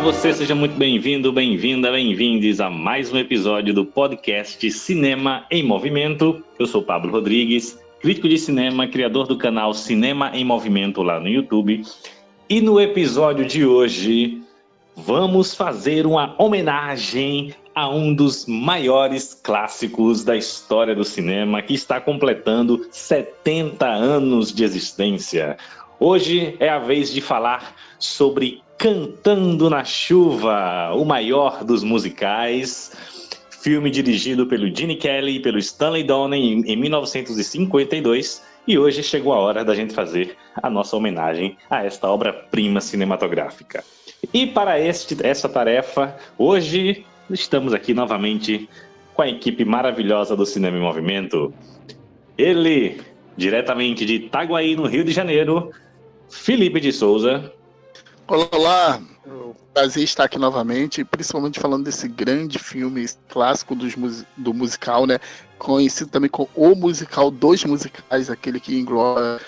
você, seja muito bem-vindo, bem-vinda, bem-vindes a mais um episódio do podcast Cinema em Movimento. Eu sou Pablo Rodrigues, crítico de cinema, criador do canal Cinema em Movimento lá no YouTube. E no episódio de hoje, vamos fazer uma homenagem a um dos maiores clássicos da história do cinema, que está completando 70 anos de existência. Hoje é a vez de falar sobre Cantando na Chuva, o maior dos musicais, filme dirigido pelo Gene Kelly e pelo Stanley Donen em 1952, e hoje chegou a hora da gente fazer a nossa homenagem a esta obra-prima cinematográfica. E para essa tarefa, hoje estamos aqui novamente com a equipe maravilhosa do Cinema em Movimento. Ele, diretamente de Itaguaí, no Rio de Janeiro, Felipe de Souza. Olá, prazer estar aqui novamente, principalmente falando desse grande filme clássico do musical, né? Conhecido também como o musical dos musicais, aquele que engloba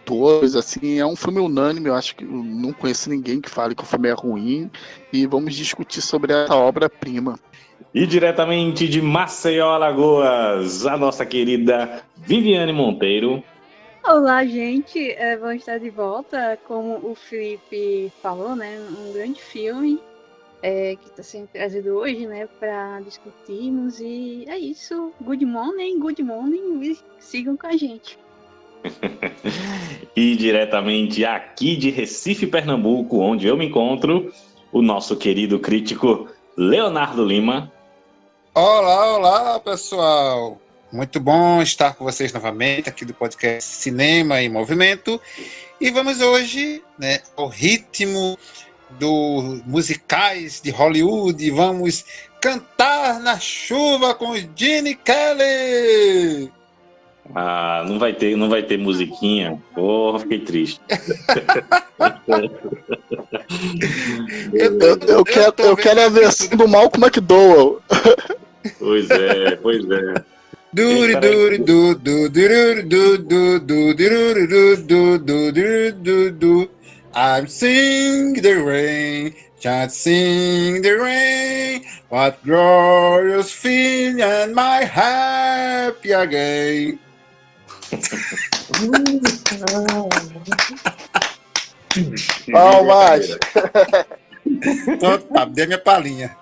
todos, assim, é um filme unânime. Eu acho que eu não conheço ninguém que fale que o filme é ruim, e vamos discutir sobre essa obra-prima. E diretamente de Maceió, Alagoas, a nossa querida Viviane Monteiro. Olá, gente, vamos estar de volta, como o Felipe falou, né, um grande filme que está sendo trazido hoje, né, para discutirmos, e é isso, good morning, e sigam com a gente. E diretamente aqui de Recife, Pernambuco, onde eu me encontro, o nosso querido crítico Leonardo Lima. Olá, pessoal! Muito bom estar com vocês novamente aqui do podcast Cinema em Movimento. E vamos hoje, né, ao ritmo dos musicais de Hollywood, vamos cantar na chuva com Gene Kelly! Ah, não vai ter musiquinha? Porra, fiquei triste. Eu quero a versão do Malcolm McDowell. Pois é. I'm sing the rain, can't sing the rain, what glorious feeling and my happy again. Palmas! Tá, dei minha palhinha.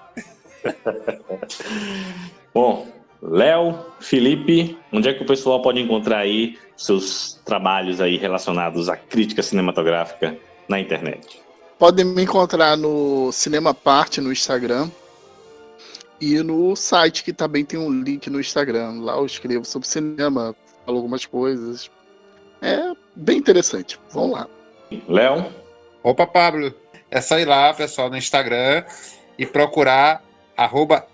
Bom, Léo, Felipe, onde é que o pessoal pode encontrar aí seus trabalhos aí relacionados à crítica cinematográfica na internet? Podem me encontrar no Cinema Parte no Instagram e no site, que também tem um link no Instagram. Lá eu escrevo sobre cinema, falo algumas coisas. É bem interessante. Vamos lá. Léo? Opa, Pablo, é só ir lá, pessoal, no Instagram e procurar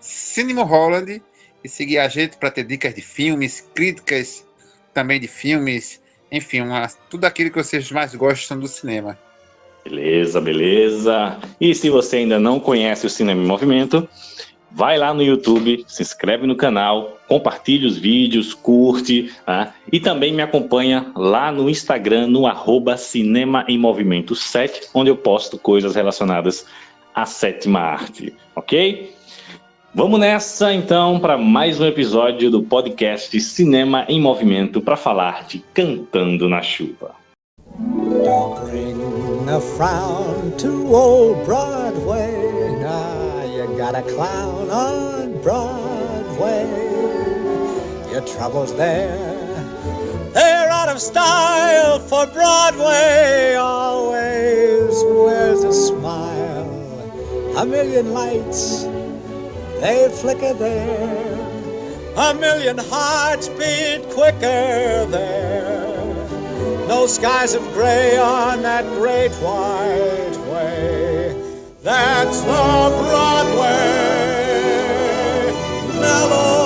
@CinemaHolland e seguir a gente para ter dicas de filmes, críticas também de filmes, enfim, tudo aquilo que vocês mais gostam do cinema. Beleza. E se você ainda não conhece o Cinema em Movimento, vai lá no YouTube, se inscreve no canal, compartilha os vídeos, curte, tá? E também me acompanha lá no Instagram, no @Cinema em Movimento 7, onde eu posto coisas relacionadas à sétima arte, ok? Vamos nessa, então, para mais um episódio do podcast Cinema em Movimento para falar de Cantando na Chuva. Don't bring a frown to old Broadway. Now you got a clown on Broadway. Your troubles there, they're out of style, for Broadway always wears a smile. A million lights, they flicker there. A million hearts beat quicker there. No skies of gray on that great white way. That's the Broadway melody.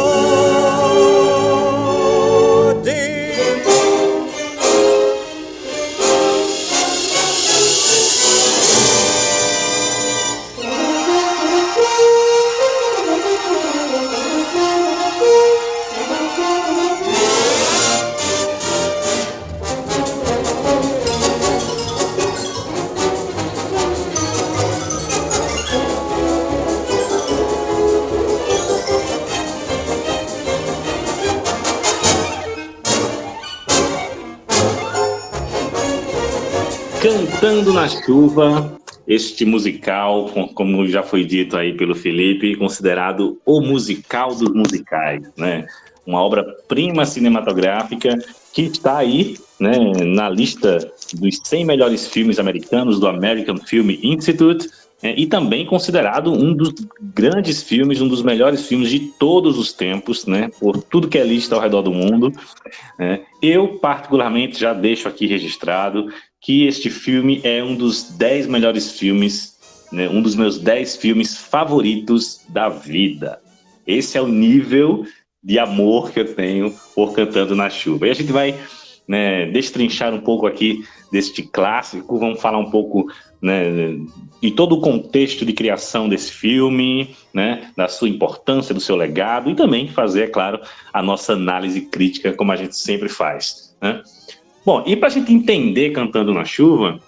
Cantando na Chuva, este musical, como já foi dito aí pelo Felipe, considerado o musical dos musicais, né? Uma obra-prima cinematográfica que está aí, né, na lista dos 100 melhores filmes americanos do American Film Institute, e também considerado um dos grandes filmes, um dos melhores filmes de todos os tempos, né, por tudo que é lista ao redor do mundo. Eu, particularmente, já deixo aqui registrado que este filme é um dos 10 melhores filmes, né, um dos meus 10 filmes favoritos da vida. Esse é o nível de amor que eu tenho por Cantando na Chuva. E a gente vai, né, destrinchar um pouco aqui deste clássico, vamos falar um pouco, né, de todo o contexto de criação desse filme, né, da sua importância, do seu legado, e também fazer, é claro, a nossa análise crítica, como a gente sempre faz, né? Bom, e para a gente entender Cantando na Chuva,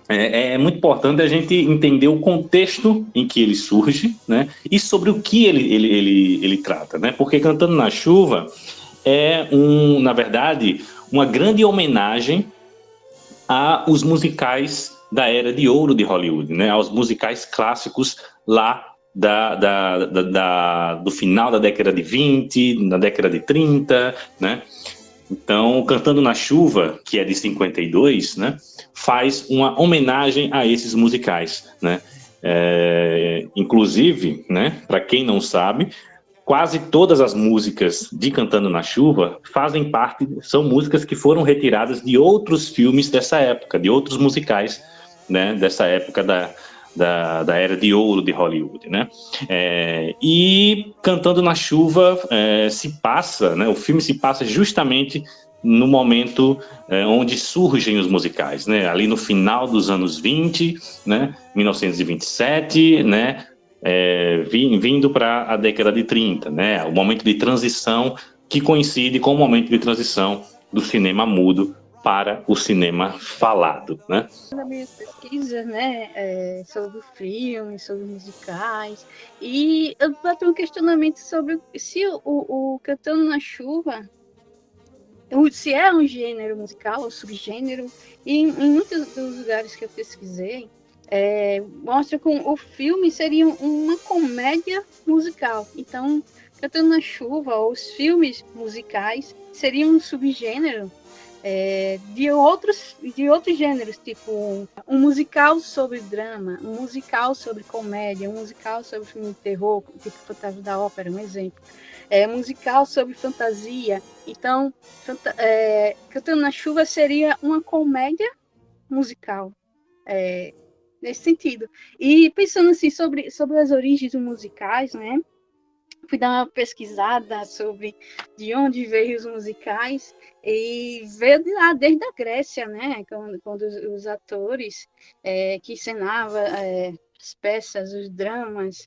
é muito importante a gente entender o contexto em que ele surge, né, e sobre o que ele trata, né? Porque Cantando na Chuva é, na verdade, uma grande homenagem aos musicais da era de ouro de Hollywood, né? Aos musicais clássicos lá do final da década de 20, na década de 30, né? Então, Cantando na Chuva, que é de 52, né, faz uma homenagem a esses musicais, né? Inclusive, né, para quem não sabe, quase todas as músicas de Cantando na Chuva fazem parte, são músicas que foram retiradas de outros filmes dessa época, de outros musicais, né, dessa época da era de ouro de Hollywood, né? E Cantando na Chuva se passa, né, o filme se passa justamente no momento onde surgem os musicais, né? Ali no final dos anos 20, né, 1927, né, vindo para a década de 30, né, o momento de transição que coincide com o momento de transição do cinema mudo para o cinema falado, né? Nas minhas pesquisas, né, sobre o filme, sobre musicais, e eu bati um questionamento sobre se o Cantando na Chuva, se é um gênero musical ou subgênero, e em muitos dos lugares que eu pesquisei, mostra que o filme seria uma comédia musical. Então, Cantando na Chuva, ou os filmes musicais, seriam um subgênero de outros gêneros, tipo um musical sobre drama, um musical sobre comédia, um musical sobre filme de terror, tipo Fantasma da Ópera, um exemplo. Musical sobre fantasia. Então, Cantando na Chuva seria uma comédia musical, nesse sentido. E pensando assim sobre as origens dos musicais, né? Fui dar uma pesquisada sobre de onde veio os musicais, e veio de lá, desde a Grécia, né? Quando os atores que encenavam as peças, os dramas,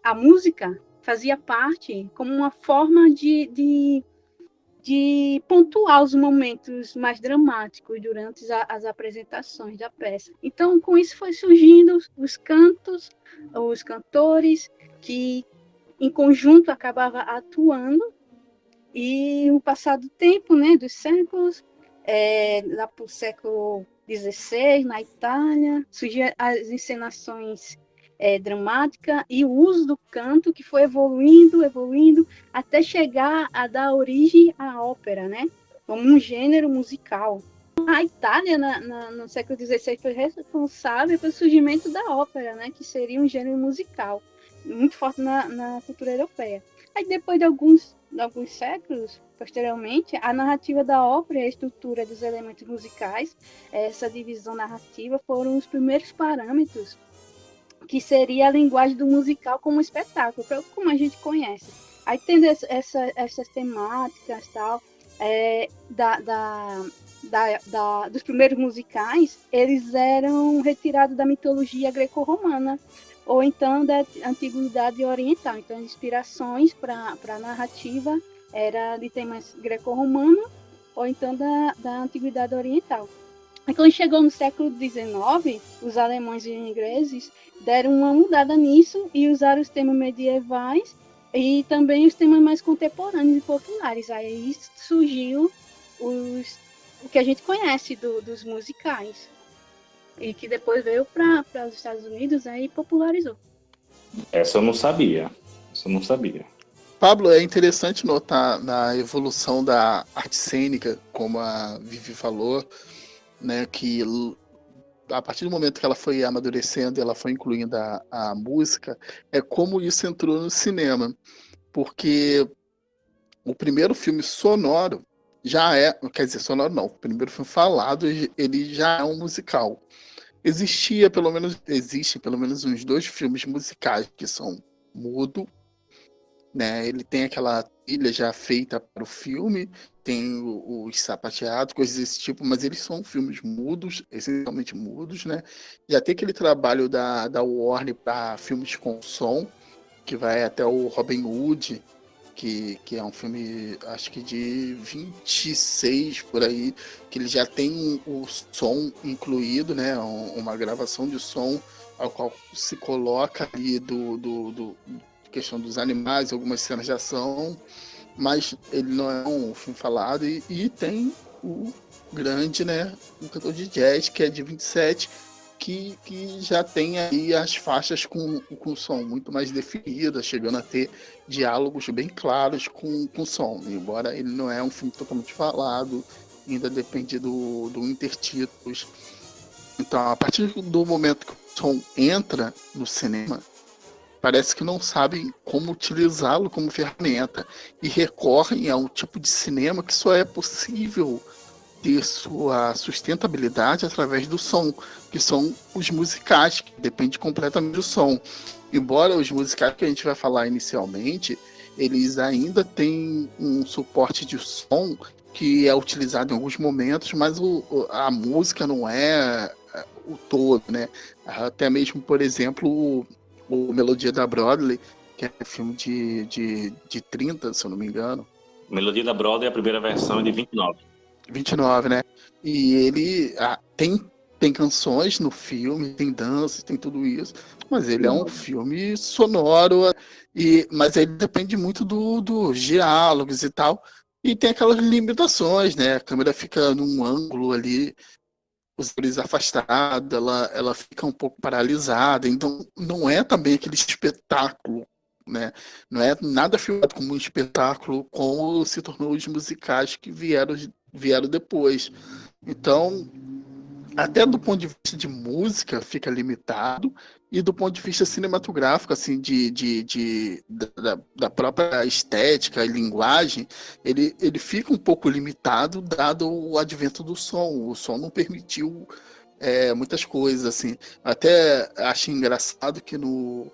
a música fazia parte como uma forma de pontuar os momentos mais dramáticos durante as apresentações da peça. Então, com isso foi surgindo os cantos, os cantores que em conjunto acabava atuando, e o passar do tempo, né, dos séculos, lá para o século XVI, na Itália, surgiam as encenações dramáticas e o uso do canto, que foi evoluindo, até chegar a dar origem à ópera, né, como um gênero musical. A Itália, no século XVI, foi responsável pelo surgimento da ópera, né, que seria um gênero musical muito forte na cultura europeia. Aí, depois de alguns séculos, posteriormente, a narrativa da ópera e a estrutura dos elementos musicais, essa divisão narrativa, foram os primeiros parâmetros que seria a linguagem do musical como espetáculo, como a gente conhece. Aí, tendo essas temáticas, tal, dos primeiros musicais, eles eram retirados da mitologia greco-romana, ou então da antiguidade oriental. Então, as inspirações para a narrativa era de temas greco-romanos, ou então da antiguidade oriental. E quando chegou no século XIX, os alemães e ingleses deram uma mudada nisso e usaram os temas medievais e também os temas mais contemporâneos e populares. Aí surgiu o que a gente conhece dos musicais. e que depois veio para os Estados Unidos, aí popularizou. Essa eu não sabia. Essa eu não sabia. Pablo, é interessante notar na evolução da arte cênica, como a Vivi falou, né, que a partir do momento que ela foi amadurecendo e ela foi incluindo a música, é como isso entrou no cinema. Porque o primeiro filme sonoro já é, quer dizer, sonoro não, o primeiro filme falado, ele já é um musical. Existe pelo menos uns 2 filmes musicais que são mudo, né? Ele tem aquela trilha já feita para o filme, tem os sapateados, coisas desse tipo, mas eles são filmes mudos, essencialmente mudos, né? Já tem aquele trabalho da Warner para filmes com som, que vai até o Robin Hood, que é um filme, acho que de 26 por aí, que ele já tem o som incluído, né? Uma gravação de som ao qual se coloca ali do questão dos animais, algumas cenas de ação, mas ele não é um filme falado e tem o grande, né? Um cantor de jazz que é de 27, que já tem aí as faixas com som muito mais definidas, chegando a ter diálogos bem claros com som, embora ele não é um filme totalmente falado, ainda depende do intertítulos. Então, a partir do momento que o som entra no cinema, parece que não sabem como utilizá-lo como ferramenta e recorrem a um tipo de cinema que só é possível ter sua sustentabilidade através do som, que são os musicais, que depende completamente do som. Embora os musicais que a gente vai falar inicialmente, eles ainda têm um suporte de som que é utilizado em alguns momentos, mas a música não é o todo, né? Até mesmo, por exemplo, o Melodia da Broadway, que é um filme de 30, se eu não me engano. Melodia da Broadway, a primeira versão é de 29. 29, né? E ele tem canções no filme, tem dança, tem tudo isso, mas ele é um filme sonoro, mas ele depende muito dos diálogos e tal, e tem aquelas limitações, né? A câmera fica num ângulo ali, os olhos afastados, ela fica um pouco paralisada, então não é também aquele espetáculo, né? Não é nada filmado como um espetáculo, como se tornou os musicais que vieram depois. Então, até do ponto de vista de música, fica limitado, e do ponto de vista cinematográfico, assim, da própria estética e linguagem, ele fica um pouco limitado, dado o advento do som. O som não permitiu muitas coisas, assim. Até acho engraçado que no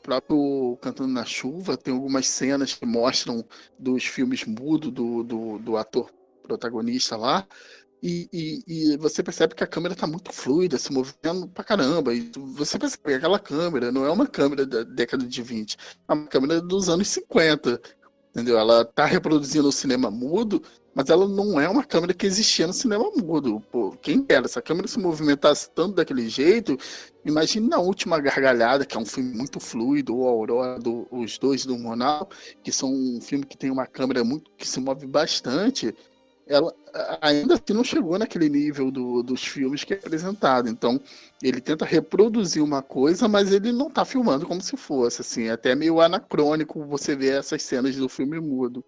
próprio Cantando na Chuva tem algumas cenas que mostram dos filmes mudos do ator protagonista lá, e você percebe que a câmera tá muito fluida, se movendo pra caramba, e você percebe que aquela câmera não é uma câmera da década de 20, é uma câmera dos anos 50, entendeu? Ela tá reproduzindo o cinema mudo, mas ela não é uma câmera que existia no cinema mudo. Pô, quem dera, se a câmera se movimentasse tanto daquele jeito, imagine Na Última Gargalhada, que é um filme muito fluido, ou Aurora, os dois do Monal, que são um filme que tem uma câmera que se move bastante. Ela ainda assim não chegou naquele nível dos filmes que é apresentado. Então, ele tenta reproduzir uma coisa, mas ele não tá filmando como se fosse, assim, é até meio anacrônico você ver essas cenas do filme mudo.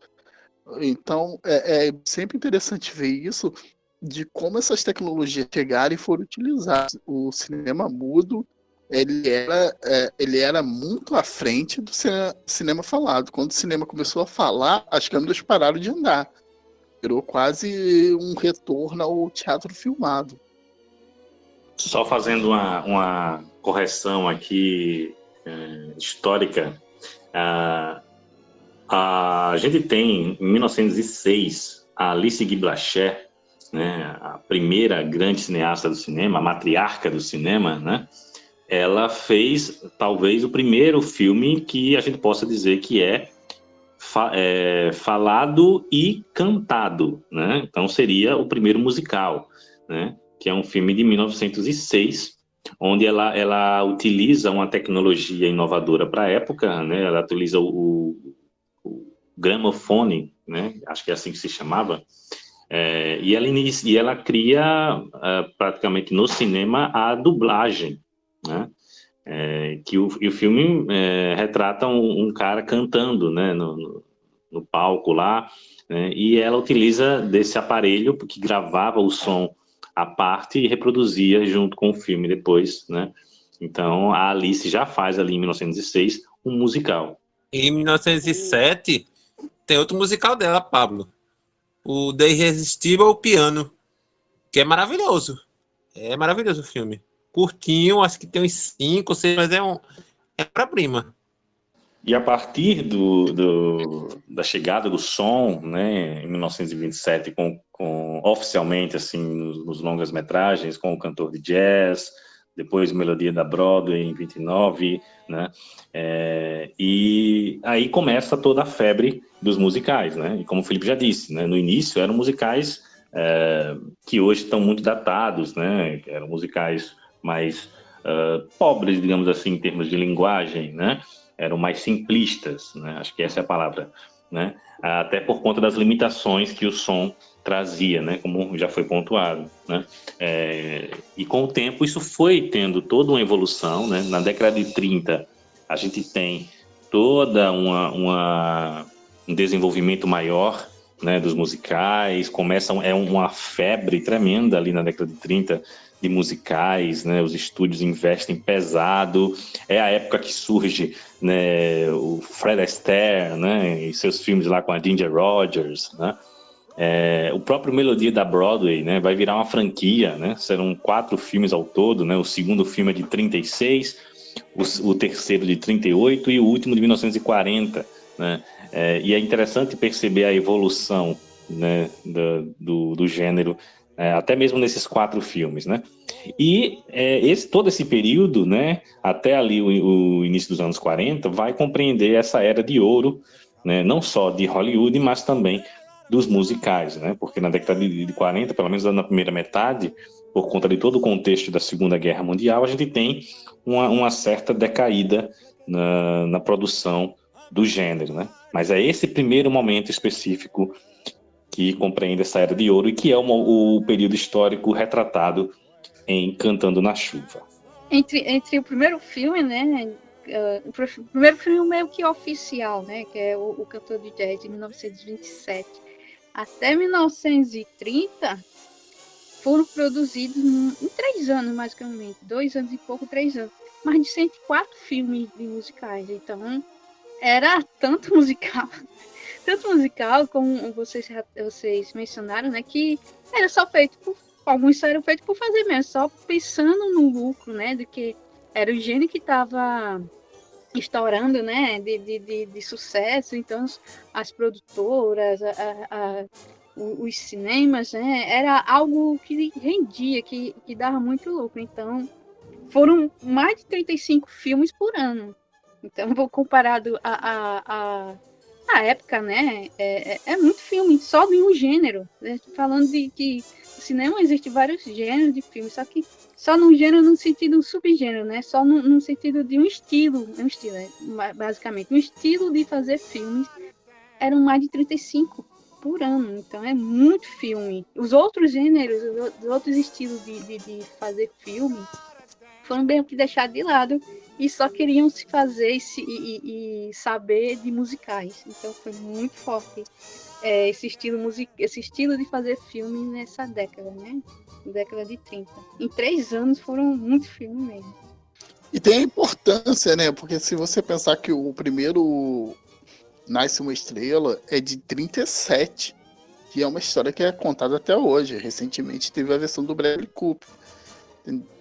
Então, é sempre interessante ver isso, de como essas tecnologias chegaram e foram utilizadas. O cinema mudo, ele era muito à frente do cinema falado. Quando o cinema começou a falar, as câmeras pararam de andar. Virou quase um retorno ao teatro filmado. Só fazendo uma correção aqui histórica, a gente tem, em 1906, a Alice Guy Blaché, né, a primeira grande cineasta do cinema, a matriarca do cinema, né, ela fez talvez o primeiro filme que a gente possa dizer que é falado e cantado, né? Então seria o primeiro musical, né? Que é um filme de 1906, onde ela utiliza uma tecnologia inovadora para a época, né? Ela utiliza o gramofone, né? Acho que é assim que se chamava, E ela cria praticamente no cinema a dublagem, né? E o filme retrata um cara cantando, né, no palco lá, né, e ela utiliza desse aparelho que gravava o som à parte e reproduzia junto com o filme depois, né? Então a Alice já faz ali em 1906 um musical. Em 1907, tem outro musical dela, Pablo. O The Irresistible Piano, que é maravilhoso. É maravilhoso o filme. Curtinho, acho que tem uns 5 ou 6, mas é obra-prima. E a partir da chegada do som, né, em 1927, oficialmente assim nos longas-metragens, com o cantor de jazz, depois Melodia da Broadway em 29, né, e aí começa toda a febre dos musicais, né, e como o Felipe já disse, né, no início eram musicais que hoje estão muito datados, né, eram musicais mais pobres, digamos assim, em termos de linguagem, né, eram mais simplistas, né? Acho que essa é a palavra, né? Até por conta das limitações que o som trazia, né? Como já foi pontuado, né? E com o tempo isso foi tendo toda uma evolução, né? Na década de 30 a gente tem toda um desenvolvimento maior, né? Dos musicais, uma febre tremenda ali na década de 30 de musicais, né? Os estúdios investem pesado. É a época que surge, né, o Fred Astaire, né, e seus filmes lá com a Ginger Rogers, né? O próprio Melodia da Broadway, né, vai virar uma franquia, né? Serão 4 filmes ao todo, né? O segundo filme é de 36, o terceiro de 38 e o último de 1940, né? E é interessante perceber a evolução, né, do gênero, até mesmo nesses 4 filmes, né? E todo esse período, né, até ali o início dos anos 40, vai compreender essa era de ouro, né, não só de Hollywood, mas também dos musicais, né? Porque na década de 40, pelo menos na primeira metade, por conta de todo o contexto da Segunda Guerra Mundial, a gente tem uma certa decaída na produção do gênero, né? Mas é esse primeiro momento específico que compreende essa era de ouro e que é o período histórico retratado em Cantando na Chuva. Entre o primeiro filme, né? O primeiro filme meio que oficial, né? Que é o Cantor de Jazz, de 1927. Até 1930, foram produzidos em 3 anos, basicamente. 2 anos e pouco, 3 anos. Mais de 104 filmes de musicais. Então, era tanto musical como vocês mencionaram, né, que era só feito alguns eram feitos por fazer mesmo, só pensando no lucro, né, de que era o gênero que estava estourando, né, de sucesso. Então as produtoras, os cinemas, né, era algo que rendia, que dava muito lucro. Então foram mais de 35 filmes por ano. Então, comparado à época, né, é muito filme, só de um gênero. Né? Falando de que no cinema existe vários gêneros de filmes, só que só num gênero, no sentido subgênero, né? Só no sentido de um estilo, basicamente. Um estilo de fazer filmes eram mais de 35 por ano. Então, é muito filme. Os outros gêneros, os outros estilos de fazer filme foram bem que deixados de lado e só queriam se fazer e saber de musicais. Então foi muito forte esse estilo de fazer filme nessa década, né? Década de 30. Em 3 anos foram muito filmes mesmo. E tem a importância, né? Porque se você pensar que o primeiro Nasce uma Estrela é de 37, que é uma história que é contada até hoje. Recentemente teve a versão do Bradley Cooper.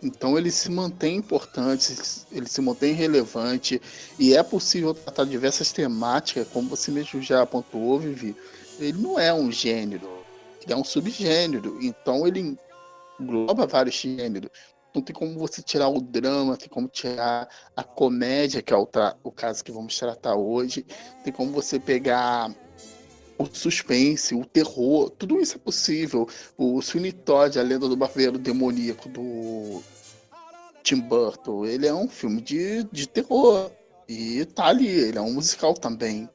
Então ele se mantém importante, ele se mantém relevante, e é possível tratar diversas temáticas, como você mesmo já apontou, Vivi. Ele não é um gênero, ele é um subgênero, então ele engloba vários gêneros. Não tem como você tirar o drama, tem como tirar a comédia, que é o caso que vamos tratar hoje, tem como você pegar o suspense, o terror, tudo isso é possível. O Sweeney Todd, a Lenda do Barbeiro Demoníaco, do Tim Burton, ele é um filme de terror. E tá ali, ele é um musical também.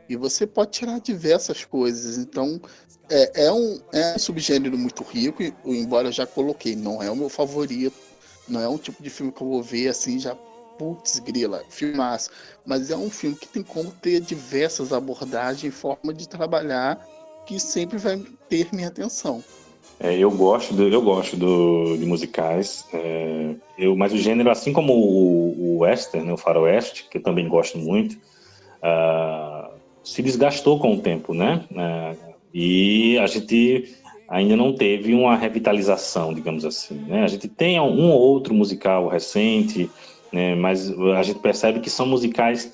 E você pode tirar diversas coisas. Então, é um subgênero muito rico, embora eu já coloquei, não é o meu favorito, não é um tipo de filme que eu vou ver assim, já, putz, grila, filmaço. Mas é um filme que tem como ter diversas abordagens, forma de trabalhar, que sempre vai ter minha atenção. Eu gosto de musicais, mas o gênero, assim como o western, né, o faroeste, que eu também gosto muito, se desgastou com o tempo, né? E a gente ainda não teve uma revitalização, digamos assim, né? A gente tem um ou outro musical recente, né, mas a gente percebe que são musicais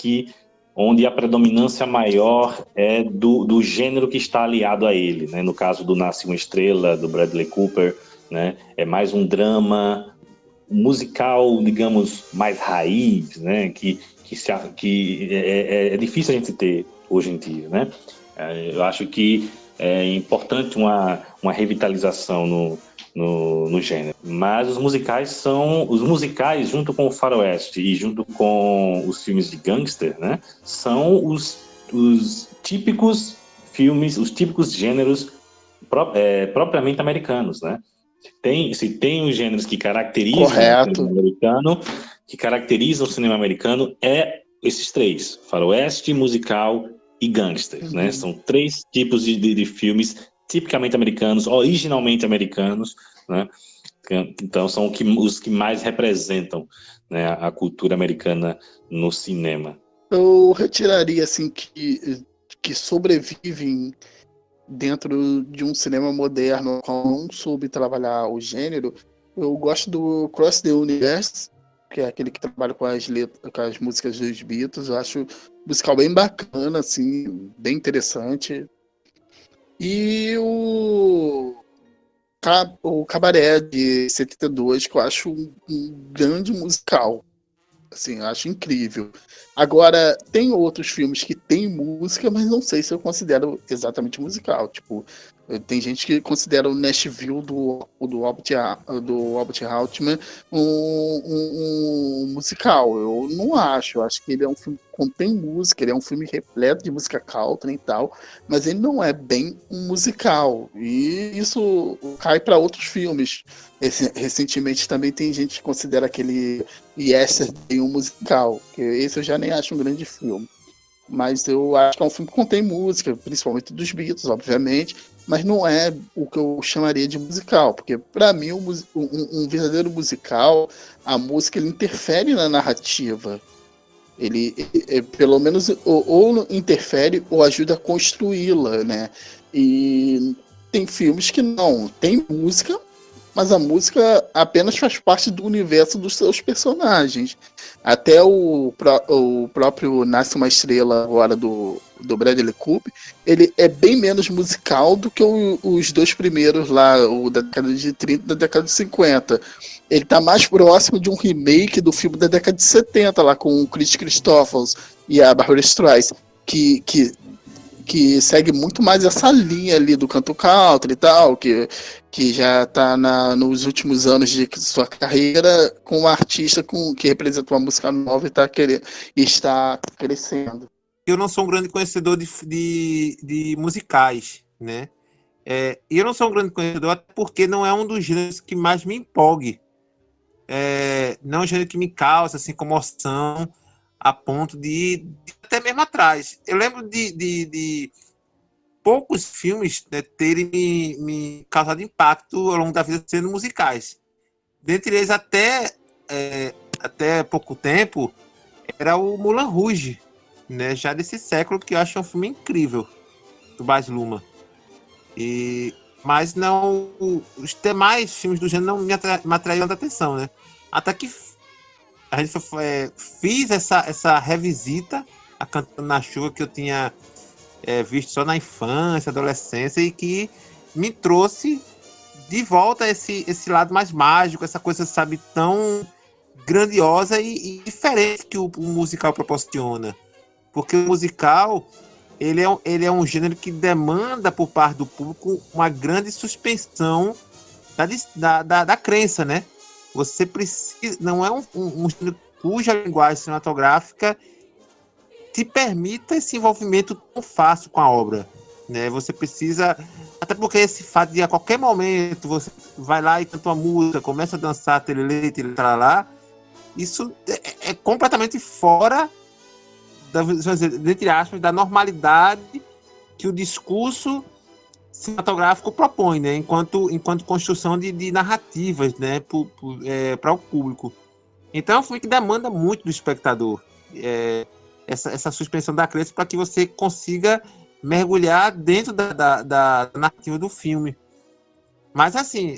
onde a predominância maior é do gênero que está aliado a ele, né? No caso do Nasce uma Estrela, do Bradley Cooper, né? É mais um drama musical, digamos, mais raiz, né? Que é difícil a gente ter hoje em dia, né? Eu acho que é importante uma revitalização no gênero. Mas os musicais, junto com o faroeste e junto com os filmes de gangster, né, são os típicos filmes, os típicos gêneros propriamente americanos, né? Se tem os gêneros que caracterizam Correto. o cinema americano, esses três: faroeste, musical e gangster, né? São três tipos de filmes tipicamente americanos, originalmente americanos, né? Então são os que mais representam, né, a cultura americana no cinema. Eu retiraria assim que sobrevivem dentro de um cinema moderno qual não soube trabalhar o gênero. Eu gosto do Cross the Universe, que é aquele que trabalha com as músicas dos Beatles. Eu acho musical bem bacana, assim, bem interessante. E o Cabaré de 72, que eu acho um grande musical. Assim, eu acho incrível. Agora, tem outros filmes que tem música, mas não sei se eu considero exatamente musical. Tipo, tem gente que considera o Nashville do Albert Hauptmann um musical. Eu não acho. Eu acho que ele é um filme que contém música, ele é um filme repleto de música country e tal, mas ele não é bem um musical. E isso cai para outros filmes. Recentemente também tem gente que considera aquele Yesterday um musical, que esse eu já nem acho um grande filme. Mas eu acho que é um filme que contém música, principalmente dos Beatles, obviamente, mas não é o que eu chamaria de musical, porque para mim um verdadeiro musical, a música ele interfere na narrativa. Ele pelo menos ou interfere ou ajuda a construí-la, né? E tem filmes que não, tem música, mas a música apenas faz parte do universo dos seus personagens. Até o próprio Nasce uma Estrela agora do Bradley Cooper, ele é bem menos musical do que os dois primeiros lá, o da década de 30 e da década de 50. Ele tá mais próximo de um remake do filme da década de 70, lá com o Kris Kristofferson e a Barbra Streisand, que segue muito mais essa linha ali do canto country e tal, que já está nos últimos anos de sua carreira com um artista que representa uma música nova e está crescendo. Eu não sou um grande conhecedor de musicais, né? E eu não sou um grande conhecedor até porque não é um dos gêneros que mais me empolgue. Não é um gênero que me causa assim, comoção a ponto de até mesmo atrás. Eu lembro de poucos filmes, né, terem me causado impacto ao longo da vida sendo musicais. Dentre eles, até pouco tempo, era o Moulin Rouge, né, já desse século, que eu acho um filme incrível, do Baz Luhrmann. Mas não, os demais filmes do gênero não me atraíram tanta atenção, né? Até que a gente fiz essa revisita a Cantando na Chuva, que eu tinha visto só na infância, adolescência, e que me trouxe de volta esse lado mais mágico, essa coisa, sabe, tão grandiosa e diferente que o musical proporciona. Porque o musical, ele é um gênero que demanda por parte do público uma grande suspensão da crença, né? Você precisa, não é um gênero cuja linguagem cinematográfica te permita esse envolvimento tão fácil com a obra, né? Você precisa, até porque esse fato de a qualquer momento você vai lá e canta uma música, começa a dançar, terelê, lá, isso é completamente fora vamos dizer, entre aspas, da normalidade que o discurso cinematográfico propõe, né? Enquanto construção de narrativas, né? Para o público. Então é um filme que demanda muito do espectador. Essa suspensão da crença para que você consiga mergulhar dentro da narrativa do filme. Mas, assim,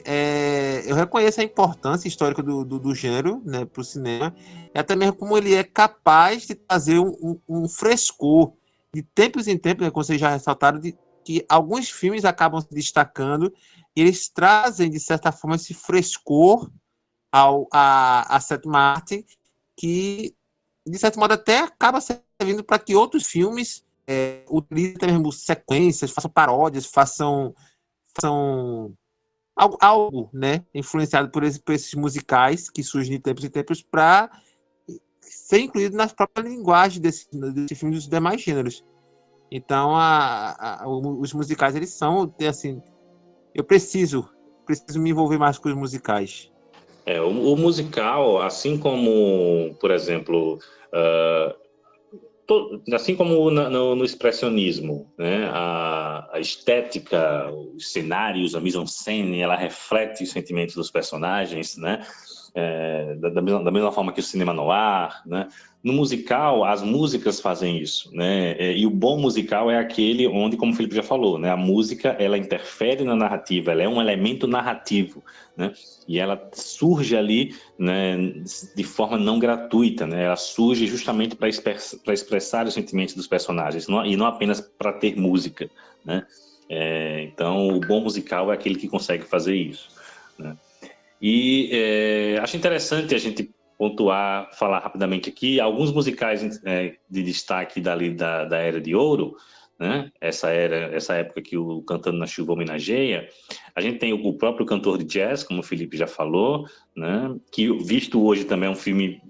eu reconheço a importância histórica do gênero, né, para o cinema, e até mesmo como ele é capaz de trazer um frescor. De tempos em tempos, né, como vocês já ressaltaram, que alguns filmes acabam se destacando e eles trazem, de certa forma, esse frescor à sétima arte, que, de certo modo, até acaba servindo para que outros filmes utilizem até mesmo sequências, façam paródias, façam algo, né, influenciado por esses musicais que surgem de tempos em tempos para ser incluído nas próprias linguagens desse filme dos demais gêneros. Então, os musicais, eles são, assim, eu preciso me envolver mais com os musicais. O musical, assim como, por exemplo, assim como no expressionismo, né, a estética, os cenários, a mise-en-scène, ela reflete os sentimentos dos personagens, né, da mesma forma que o cinema noir, né. No musical, as músicas fazem isso, né, e o bom musical é aquele onde, como o Felipe já falou, né, a música, ela interfere na narrativa, ela é um elemento narrativo, né, e ela surge ali, né, de forma não gratuita, né, ela surge justamente para expressar os sentimentos dos personagens, e não apenas para ter música, né. Então, o bom musical é aquele que consegue fazer isso, né. E acho interessante a gente pontuar, falar rapidamente aqui, alguns musicais de destaque dali da Era de Ouro, né? Essa época que o Cantando na Chuva homenageia. A gente tem o próprio cantor de jazz, como o Felipe já falou, né? Que visto hoje também é um filme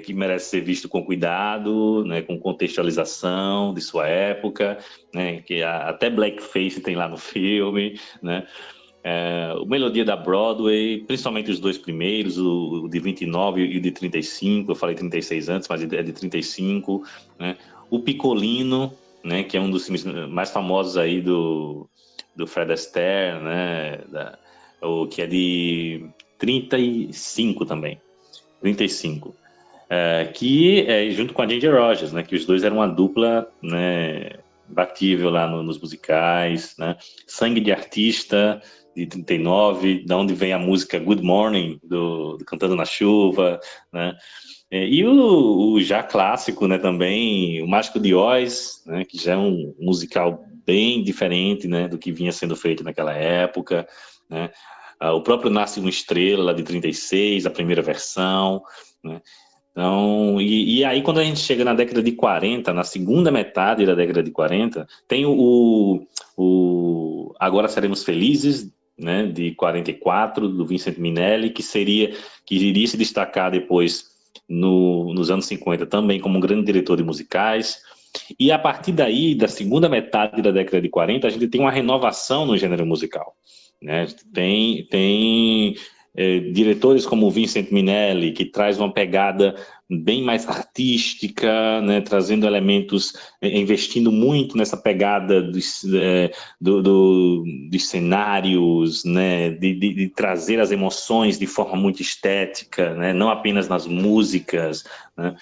que merece ser visto com cuidado, né? Com contextualização de sua época, né? Que até blackface tem lá no filme, né? O Melodia da Broadway, principalmente os dois primeiros, o de 29 e o de 35, eu falei 36 antes, mas é de 35, né? O Piccolino, né, que é um dos filmes mais famosos aí do Fred Astaire, né, que é de 35 também, 35, que é junto com a Ginger Rogers, né, que os dois eram uma dupla, né, batível lá nos musicais, né. Sangue de Artista, de 39, da onde vem a música Good Morning, do Cantando na Chuva, né. E o já clássico, né, também, o Mágico de Oz, né, que já é um musical bem diferente, né, do que vinha sendo feito naquela época, né. O próprio Nasce uma Estrela, lá de 36, a primeira versão, né. Então, e aí quando a gente chega na década de 40, na segunda metade da década de 40, tem o Agora Seremos Felizes, né, de 44, do Vincent Minnelli, que iria se destacar depois nos anos 50 também como um grande diretor de musicais. E a partir daí, da segunda metade da década de 40, a gente tem uma renovação no gênero musical, né? Tem diretores como o Vincent Minnelli, que traz uma pegada bem mais artística, né, trazendo elementos, investindo muito nessa pegada dos cenários, né, de trazer as emoções de forma muito estética, né, não apenas nas músicas, né.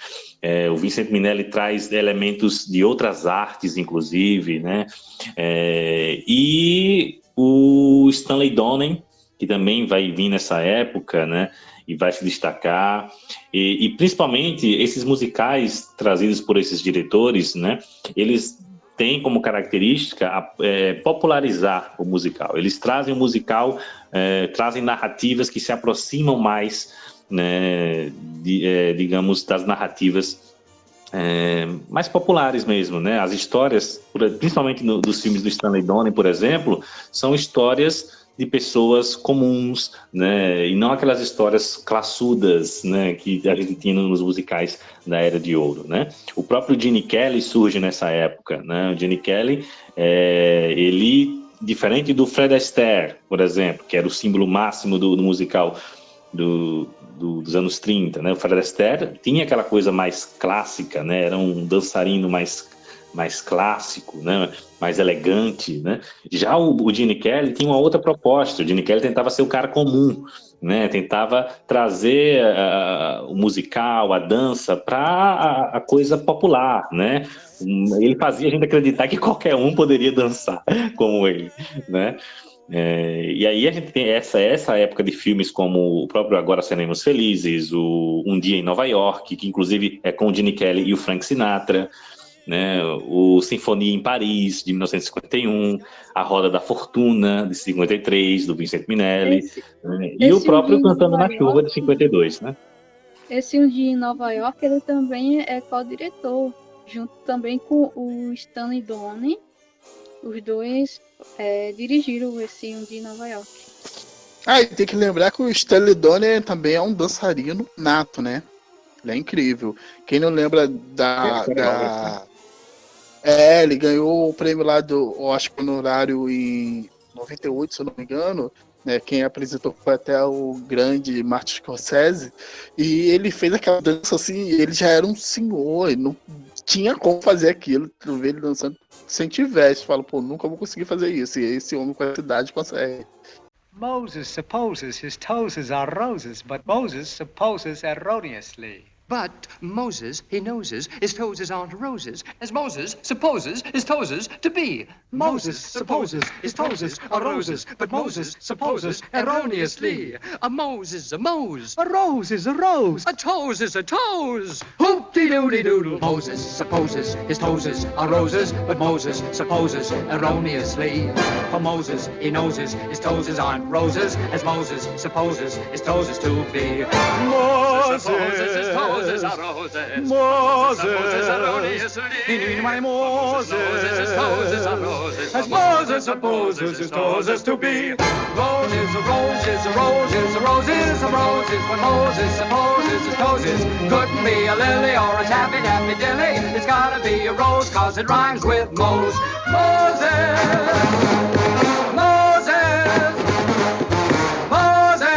O Vincent Minnelli traz elementos de outras artes, inclusive, né, e o Stanley Donen, que também vai vir nessa época, né, e vai se destacar, e principalmente esses musicais trazidos por esses diretores, né, eles têm como característica popularizar o musical. Eles trazem o musical, trazem narrativas que se aproximam mais, né, digamos, das narrativas mais populares mesmo, né? As histórias, principalmente dos filmes do Stanley Donen, por exemplo, são histórias de pessoas comuns, né? E não aquelas histórias classudas, né, que a gente tinha nos musicais da Era de Ouro, né? O próprio Gene Kelly surge nessa época, né? O Gene Kelly, ele, diferente do Fred Astaire, por exemplo, que era o símbolo máximo do musical dos anos 30, né? O Fred Astaire tinha aquela coisa mais clássica, né? Era um dançarino mais clássico, né? Mais elegante, né? Já o Gene Kelly tinha uma outra proposta. O Gene Kelly tentava ser o cara comum, né? Tentava trazer o musical, a dança para a coisa popular, né? Ele fazia a gente acreditar que qualquer um poderia dançar como ele, né? E aí a gente tem essa época de filmes como o próprio Agora Seremos Felizes, o Um Dia em Nova York, que inclusive é com o Gene Kelly e o Frank Sinatra, né? O Sinfonia em Paris, de 1951, A Roda da Fortuna, de 53, do Vincent Minnelli, né? E o próprio Cantando na Chuva, de 52, né? Esse Um Dia em Nova York, ele também é co-diretor, junto também com o Stanley Donen. Os dois dirigiram esse Um Dia em Nova York. E tem que lembrar que o Stanley Donen também é um dançarino nato, né? Ele é incrível. Quem não lembra ele ganhou o prêmio lá do Oscar honorário em 98, se eu não me engano, né? Quem apresentou foi até o grande Martin Scorsese, e ele fez aquela dança assim, ele já era um senhor, ele não tinha como fazer aquilo. Tu vê ele dançando sem tivesse, fala, pô, nunca vou conseguir fazer isso, e esse homem com essa idade consegue. Moses supposes his toes are roses, but Moses supposes erroneously. But Moses, he noses, his toes aren't roses, as Moses supposes his toes to be. Moses supposes his toes are roses, but Moses supposes erroneously. A Mose is a Mose. A rose is a rose. A toes is a toes. Hoop-de-doodle-doodle. Moses supposes his toes are roses, but Moses supposes erroneously. For Moses, he noses, his toes aren't roses, as Moses supposes his toes to be. Moses supposes his toes are roses. Moses erroneously. Moses his toes are roses, as Moses supposes his toes to be. Rose is a rose is a rose is a rose is a rose is what Moses supposes his toes is. Couldn't be a lily or a tappy tappy dilly. It's gotta be a rose cause it rhymes with Mose. Moses! Moses! Moses!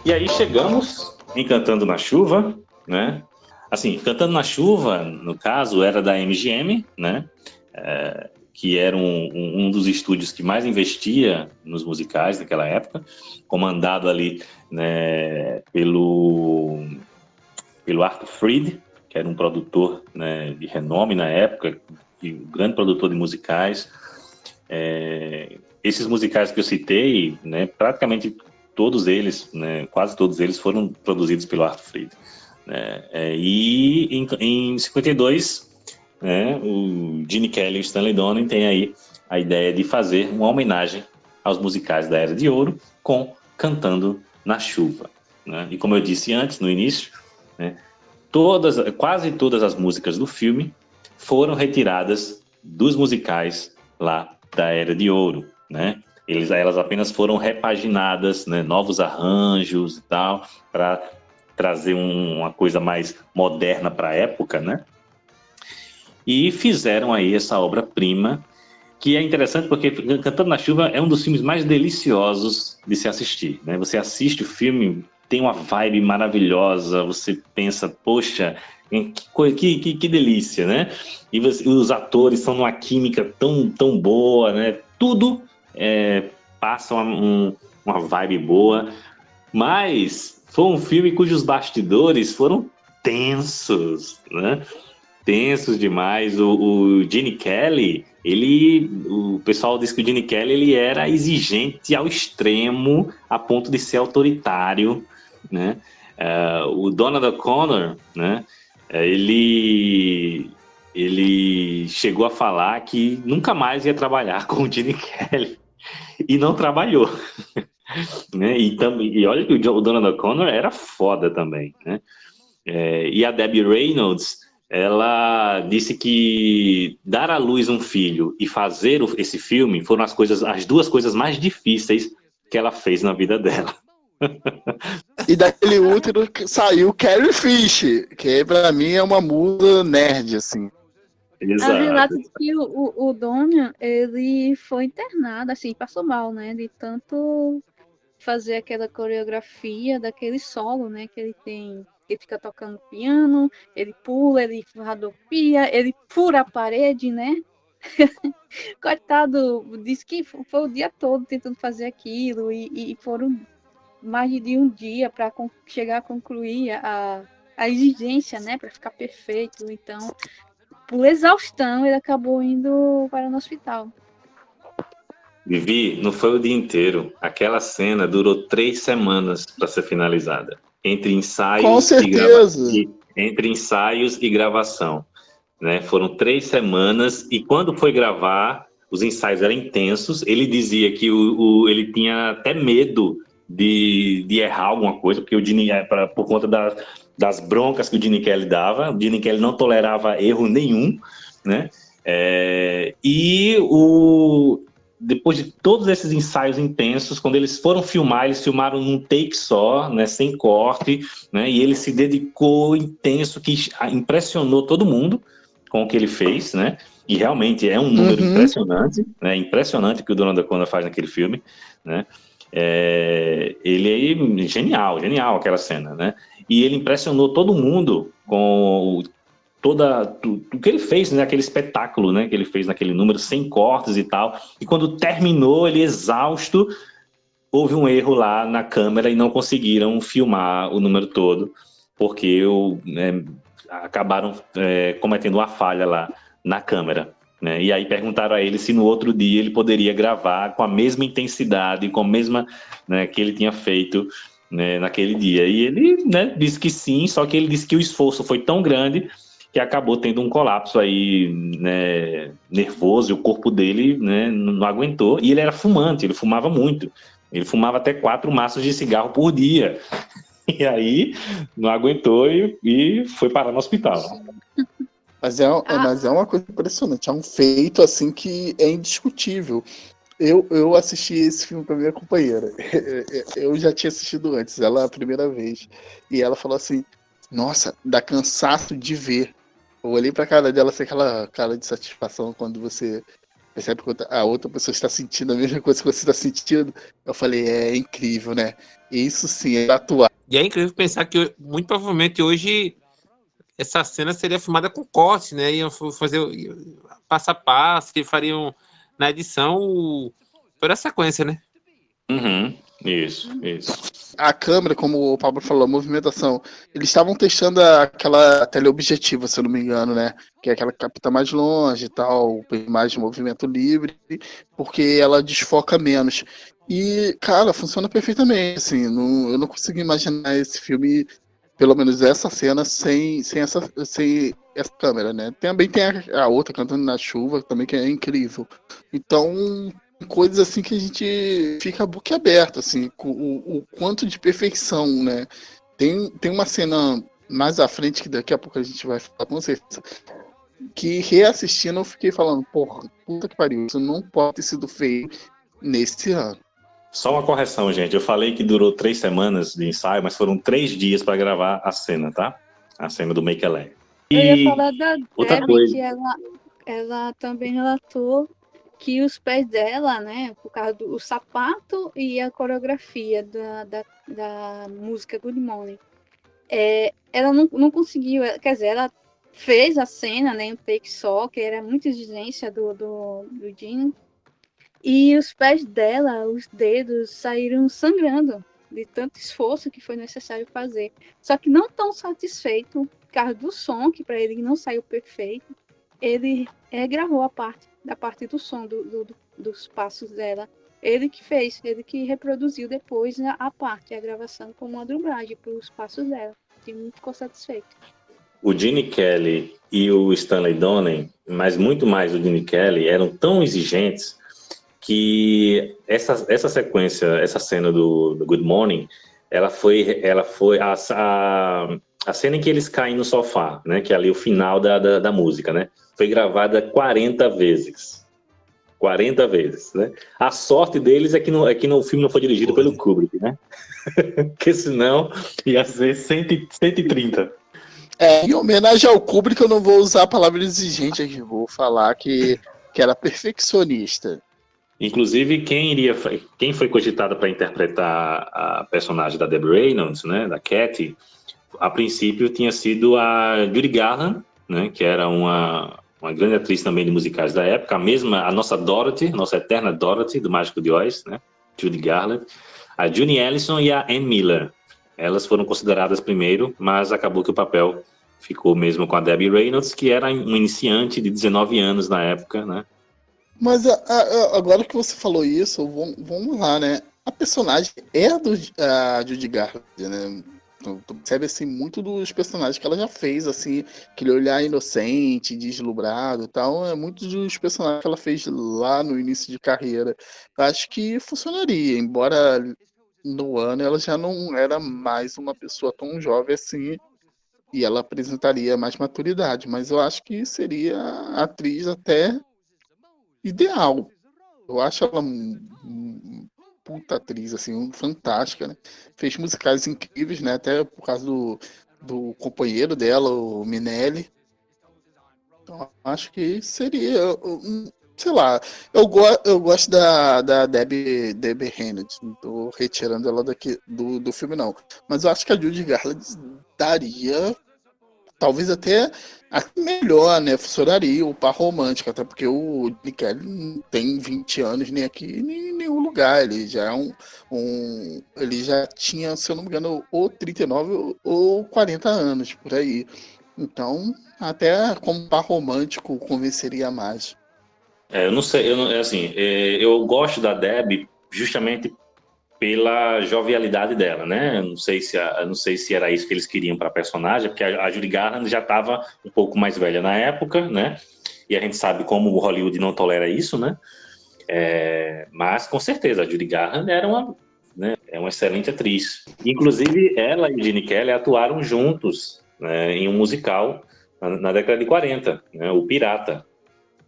E aí chegamos em Cantando na Chuva, né? Assim, Cantando na Chuva, no caso, era da MGM, né? Que era um dos estúdios que mais investia nos musicais naquela época, comandado ali, né, pelo Arthur Freed, que era um produtor, né, de renome na época, um grande produtor de musicais. Esses musicais que eu citei, né, praticamente todos eles, né, quase todos eles foram produzidos pelo Arthur Freed. E em 52, né, o Gene Kelly e o Stanley Donen têm aí a ideia de fazer uma homenagem aos musicais da Era de Ouro com Cantando na Chuva, né? E como eu disse antes, no início, né, quase todas as músicas do filme foram retiradas dos musicais lá da Era de Ouro, né? Elas apenas foram repaginadas, né, novos arranjos e tal, para trazer uma coisa mais moderna para a época, né? E fizeram aí essa obra-prima, que é interessante porque Cantando na Chuva é um dos filmes mais deliciosos de se assistir, né? Você assiste o filme, tem uma vibe maravilhosa, você pensa, poxa, que delícia, né? E os atores são numa química tão boa, né? Tudo passa uma vibe boa, mas foi um filme cujos bastidores foram tensos, né? Tensos demais. O Gene Kelly, o pessoal diz que o Gene Kelly ele era exigente ao extremo, a ponto de ser autoritário, né? O Donald O'Connor, né? Ele chegou a falar que nunca mais ia trabalhar com o Gene Kelly e não trabalhou. Né? E olha que o Donald O'Connor era foda também, né? E a Debbie Reynolds, ela disse que dar à luz um filho e fazer esse filme foram as duas coisas mais difíceis que ela fez na vida dela. E daquele útero saiu Carrie Fisher, que pra mim é uma musa nerd, assim. A relato de que o Donian, ele foi internado, assim, passou mal, né? De tanto fazer aquela coreografia daquele solo, né? Que ele tem, ele fica tocando piano, ele pula, ele rodopia, ele fura a parede, né? Coitado, disse que foi o dia todo tentando fazer aquilo e foram mais de um dia para chegar a concluir a exigência, né? Para ficar perfeito. Então, por exaustão, ele acabou indo para o hospital. Vivi, não foi o dia inteiro. Aquela cena durou 3 semanas para ser finalizada. Entre ensaios, com certeza. Entre ensaios e gravação. Né? Foram 3 semanas e quando foi gravar, os ensaios eram intensos. Ele dizia que ele tinha até medo de errar alguma coisa, porque o Gene, por conta das broncas que o Gene Kelly dava, o Gene Kelly não tolerava erro nenhum, né? Depois de todos esses ensaios intensos, quando eles foram filmar, eles filmaram num take só, né, sem corte, né, e ele se dedicou intenso, que impressionou todo mundo com o que ele fez, né, e realmente é um número impressionante, né, impressionante que o Donald O'Connor faz naquele filme, né, ele é genial aquela cena, né, e ele impressionou todo mundo com o que ele fez, né, aquele espetáculo, né, que ele fez naquele número, sem cortes e tal, e quando terminou, ele exausto, houve um erro lá na câmera e não conseguiram filmar o número todo, porque acabaram cometendo uma falha lá na câmera, né, e aí perguntaram a ele se no outro dia ele poderia gravar com a mesma intensidade, com a mesma, né, que ele tinha feito, né, naquele dia, e ele, né, disse que sim, só que ele disse que o esforço foi tão grande que acabou tendo um colapso aí, né, nervoso, e o corpo dele, né, não aguentou, e ele era fumante, ele fumava muito, ele fumava até 4 maços de cigarro por dia, e aí não aguentou e foi parar no hospital. Mas é uma coisa impressionante, é um feito assim que é indiscutível. Eu assisti esse filme com a minha companheira, eu já tinha assistido antes, ela a primeira vez, e ela falou assim, nossa, dá cansaço de ver. Eu olhei pra cara dela, assim, aquela cara de satisfação quando você percebe que a outra pessoa está sentindo a mesma coisa que você está sentindo. Eu falei, é incrível, né? Isso sim, é atuar. E é incrível pensar que, muito provavelmente, hoje, essa cena seria filmada com corte, né? Iam fazer passo a passo, e fariam na edição toda a sequência, né? Isso. A câmera, como o Pablo falou, a movimentação, eles estavam testando aquela teleobjetiva, se eu não me engano, né? Que é aquela que capta mais longe e tal, mais de movimento livre, porque ela desfoca menos. E, cara, funciona perfeitamente, assim, eu não consigo imaginar esse filme, pelo menos essa cena, sem essa câmera, né? Também tem a outra cantando na chuva, também que é incrível. Então, coisas assim que a gente fica boquiaberto, assim, com o quanto de perfeição, né? Tem uma cena mais à frente, que daqui a pouco a gente vai falar com certeza, que reassistindo eu fiquei falando, porra, puta que pariu, isso não pode ter sido feito nesse ano. Só uma correção, gente, eu falei que durou 3 semanas de ensaio, mas foram 3 dias para gravar a cena, tá? A cena do Make a Leg. Eu ia falar da outra Debbie, coisa, que ela também relatou que os pés dela, né, por causa do sapato e a coreografia da música Good Morning, ela não conseguiu, quer dizer, ela fez a cena, né, um take só, que era muita exigência do Gene, e os pés dela, os dedos, saíram sangrando de tanto esforço que foi necessário fazer. Só que não tão satisfeito, por causa do som, que para ele não saiu perfeito, ele gravou a parte do som dos passos dela. Ele que fez, ele que reproduziu depois a gravação com uma dublagem para os passos dela. E não ficou satisfeito. O Gene Kelly e o Stanley Donen, mas muito mais o Gene Kelly, eram tão exigentes que essa sequência, essa cena do Good Morning, ela foi a cena em que eles caem no sofá, né? Que é ali o final da música, né? Foi gravada 40 vezes. 40 vezes, né? A sorte deles é que no filme não foi dirigido pelo Kubrick, né? Porque senão ia ser 130. Em homenagem ao Kubrick, eu não vou usar a palavra exigente aqui, vou falar que era perfeccionista. Inclusive, quem foi cogitada para interpretar a personagem da Debbie Reynolds, né? Da Katy, a princípio tinha sido a Judy Garland, né? Que era uma grande atriz também de musicais da época, a nossa Dorothy, nossa eterna Dorothy, do Mágico de Oz, né? Judy Garland, a June Ellison e a Ann Miller. Elas foram consideradas primeiro, mas acabou que o papel ficou mesmo com a Debbie Reynolds, que era um iniciante de 19 anos na época, né? Mas agora que você falou isso, vamos lá, né? A personagem é a Judy Garland, né? Tu percebe, assim, muito dos personagens que ela já fez, assim, aquele olhar inocente, deslumbrado e tal, é muitos dos personagens que ela fez lá no início de carreira. Eu acho que funcionaria, embora no ano ela já não era mais uma pessoa tão jovem assim, e ela apresentaria mais maturidade, mas eu acho que seria a atriz até ideal. Eu acho ela puta atriz, assim, fantástica, né? Fez musicais incríveis, né? Até por causa do companheiro dela, o Minelli. Então, acho que seria, sei lá, eu gosto da Debbie Reynolds, não tô retirando ela daqui do filme, não. Mas eu acho que a Judy Garland daria, talvez até melhor, né? Funcionaria o par romântico, até porque o Nick Kelly não tem 20 anos nem aqui, nem em nenhum lugar. Ele já é ele já tinha, se eu não me engano, ou 39 ou 40 anos, por aí. Então, até como par romântico, convenceria mais. Eu não sei, eu gosto da Debbie justamente pela jovialidade dela, né? Eu não sei se era isso que eles queriam para a personagem, porque a Judy Garland já estava um pouco mais velha na época, né? E a gente sabe como o Hollywood não tolera isso, né? Mas com certeza a Judy Garland era uma excelente atriz. Inclusive ela e o Gene Kelly atuaram juntos, né, em um musical na década de 40, né? O Pirata,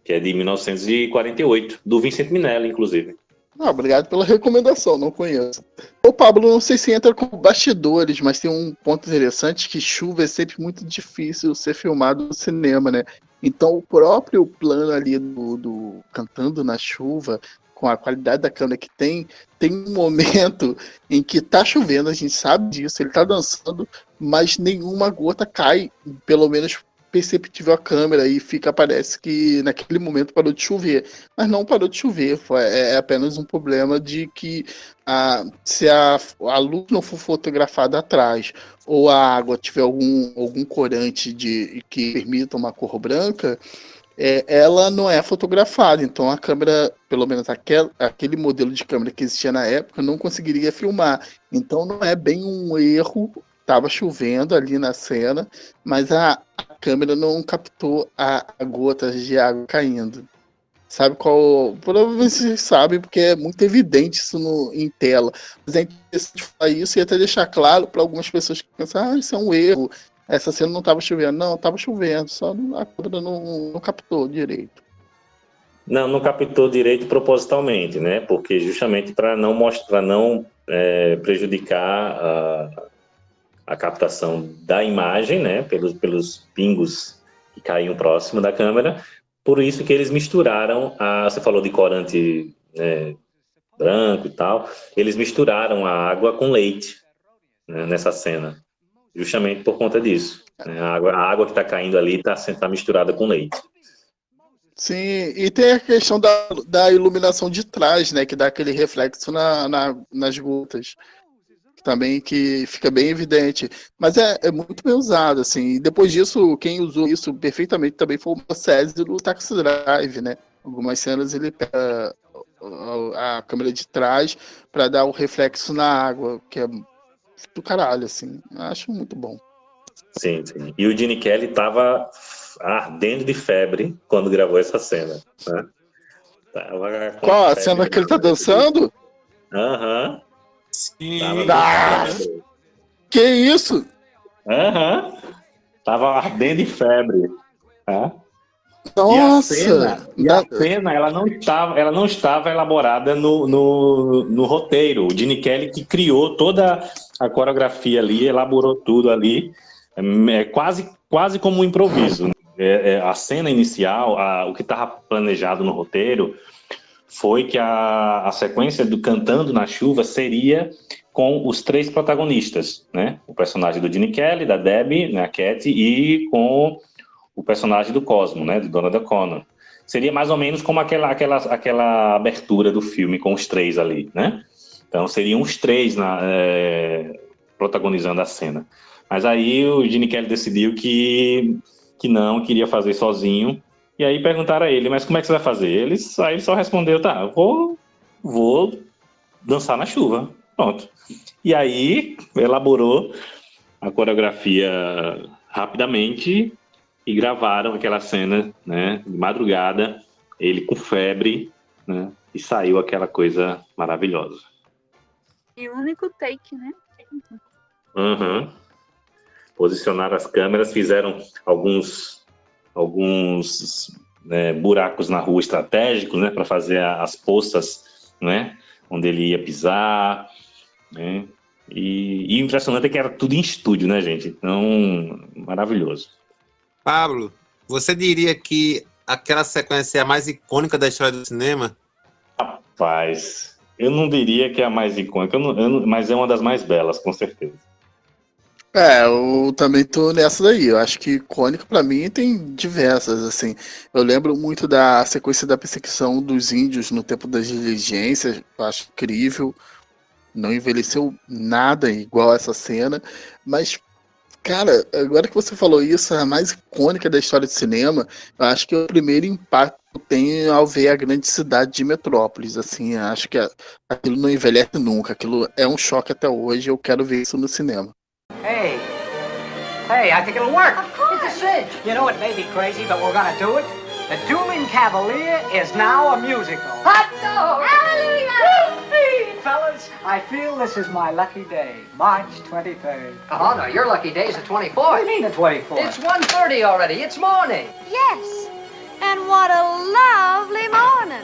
que é de 1948, do Vincent Minnelli, inclusive. Obrigado pela recomendação, não conheço. Ô Pablo, não sei se entra com bastidores, mas tem um ponto interessante, que chuva é sempre muito difícil ser filmado no cinema, né? Então o próprio plano ali do cantando na chuva, com a qualidade da câmera que tem um momento em que tá chovendo, a gente sabe disso, ele tá dançando, mas nenhuma gota cai, pelo menos perceptível a câmera, e parece que naquele momento parou de chover, mas não parou de chover, é apenas um problema de que se a luz não for fotografada atrás, ou a água tiver algum corante que permita uma cor branca, ela não é fotografada, então a câmera, pelo menos aquele modelo de câmera que existia na época, não conseguiria filmar, então não é bem um erro. Estava chovendo ali na cena, mas a câmera não captou a gotas de água caindo. Sabe qual? Provavelmente vocês sabem, porque é muito evidente isso em tela. Mas é interessante falar isso e até deixar claro para algumas pessoas que pensam, isso é um erro, essa cena não estava chovendo. Não, estava chovendo, só a câmera não captou direito. Não captou direito propositalmente, né? Porque justamente para não prejudicar a captação da imagem, né, pelos pingos que caíam próximo da câmera. Por isso que eles misturaram, você falou de corante, né, branco e tal, eles misturaram a água com leite, né, nessa cena, justamente por conta disso. Né, a água que está caindo ali está misturada com leite. Sim, e tem a questão da iluminação de trás, né, que dá aquele reflexo nas gotas. Também que fica bem evidente, mas é muito bem usado, assim, e depois disso, quem usou isso perfeitamente também foi o Scorsese do Taxi Drive, né, algumas cenas ele pega a câmera de trás para dar o reflexo na água, que é do caralho, assim, acho muito bom. Sim, e o Gene Kelly tava ardendo de febre quando gravou essa cena, né? Qual a cena que ele tá dançando? Aham. Sim. Que isso? Aham. Tava ardendo de febre. Tá? Nossa! E a cena ela não estava elaborada no roteiro. O Gene Kelly que criou toda a coreografia ali, elaborou tudo ali, quase como um improviso. A cena inicial, o que estava planejado no roteiro, foi que a sequência do Cantando na Chuva seria com os três protagonistas, né? O personagem do Gene Kelly, da Debbie, né, a Cat, e com o personagem do Cosmo, né, de Donald O'Connor. Seria mais ou menos como aquela abertura do filme com os três ali, né? Então seriam os três protagonizando a cena. Mas aí o Gene Kelly decidiu que não, queria fazer sozinho. E aí perguntaram a ele, mas como é que você vai fazer? Ele só respondeu, tá, vou dançar na chuva. Pronto. E aí elaborou a coreografia rapidamente e gravaram aquela cena, né, de madrugada, ele com febre, né, e saiu aquela coisa maravilhosa. E o único take, né? Uhum. Posicionaram as câmeras, fizeram alguns buracos na rua estratégicos, né, para fazer as poças, né, onde ele ia pisar, né, e o impressionante é que era tudo em estúdio, né, gente? Então, maravilhoso. Pablo, você diria que aquela sequência é a mais icônica da história do cinema? Rapaz, eu não diria que é a mais icônica, mas é uma das mais belas, com certeza. Eu também tô nessa daí. Eu acho que icônica pra mim tem diversas, assim. Eu lembro muito da sequência da perseguição dos índios no tempo das diligências. Eu acho incrível. Não envelheceu nada igual essa cena. Mas, cara, agora que você falou isso, a mais icônica da história do cinema, eu acho que é o primeiro impacto que eu tenho ao ver a grande cidade de Metrópolis. Assim, eu acho que aquilo não envelhece nunca. Aquilo é um choque até hoje. Eu quero ver isso no cinema. Hey, I think it'll work. It's a cinch. You know, it may be crazy, but we're gonna do it. The Dueling Cavalier is now a musical. Hot dog! Hallelujah! Fellas, I feel this is my lucky day, March 23rd. Oh, no, your lucky day is the 24th. What do you mean the 24th? It's 1:30 already. It's morning. Yes, and what a lovely morning.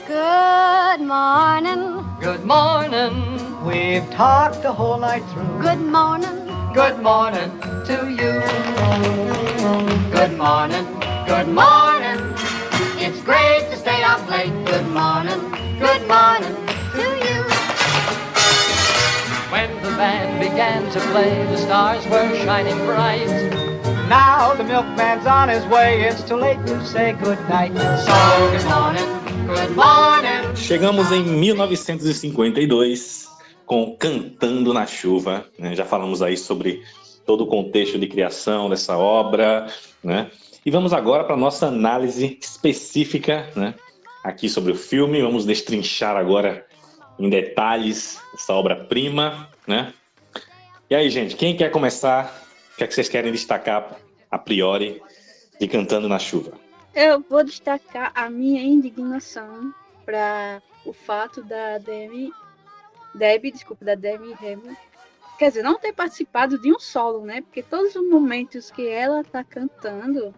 Good morning. Good morning. We've talked the whole night through. Good morning. Good morning to you. Good morning. Good morning. It's great to stay up late. Good morning. Good morning to you. When the band began to play, the stars were shining bright. Now the milkman's on his way. It's too late to say good night. So good morning. Good morning. Chegamos em 1952 com Cantando na Chuva, né? Já falamos aí sobre todo o contexto de criação dessa obra, né? E vamos agora para a nossa análise específica, né, aqui sobre o filme. Vamos destrinchar agora em detalhes essa obra-prima, né? E aí, gente, quem quer começar? O que é que vocês querem destacar a priori de Cantando na Chuva? Eu vou destacar a minha indignação para o fato da Demi Harry, quer dizer, não ter participado de um solo, né? Porque todos os momentos que ela tá cantando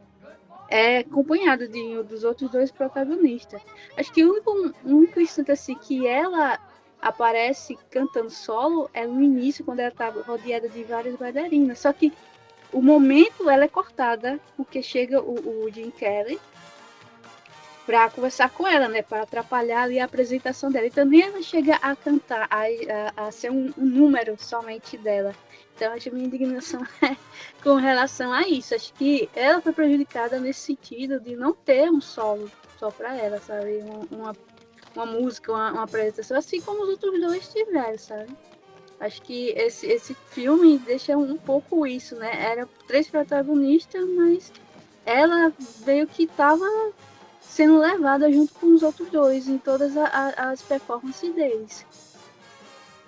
é acompanhado dos outros dois protagonistas. Acho que o único instante assim que ela aparece cantando solo é no início, quando ela tá rodeada de várias bailarinas. Só que o momento ela é cortada, porque chega o Gene Kelly para conversar com ela, né, para atrapalhar ali a apresentação dela. E também ela chega a cantar, a ser um número somente dela. Então, acho que a minha indignação é com relação a isso. Acho que ela foi prejudicada nesse sentido de não ter um solo só para ela, sabe? Uma música, uma apresentação, assim como os outros dois tiveram, sabe? Acho que esse filme deixa um pouco isso, né? Era 3 protagonistas, mas ela veio que estava sendo levada junto com os outros dois em todas as performances deles.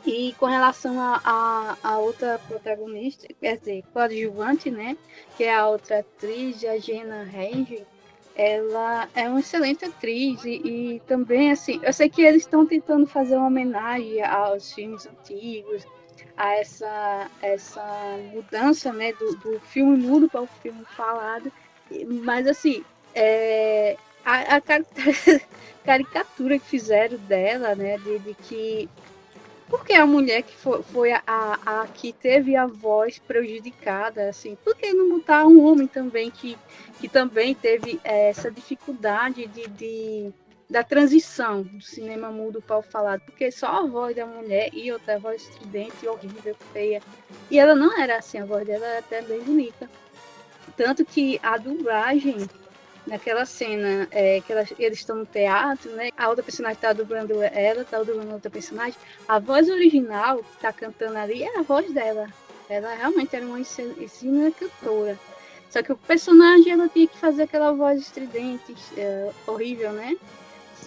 E com relação a outra protagonista, quer dizer, coadjuvante, né, que é a outra atriz, a Jenna Range, ela é uma excelente atriz e também, assim, eu sei que eles estão tentando fazer uma homenagem aos filmes antigos, a essa mudança, né, do filme mudo para o filme falado. Mas, assim, a caricatura que fizeram dela, né, de que... Porque a mulher que foi a que teve a voz prejudicada, assim, por que não botar um homem também que também teve essa dificuldade da transição do cinema mudo para o falado? Porque só a voz da mulher e outra voz estridente, horrível, feia. E ela não era assim, a voz dela era até bem bonita. Tanto que a dublagem, naquela cena que eles estão no teatro, né? A outra personagem está dublando ela, está dublando outra personagem. A voz original que está cantando ali é a voz dela. Ela realmente era uma exímia cantora. Só que o personagem, ela tinha que fazer aquela voz estridente, horrível, né?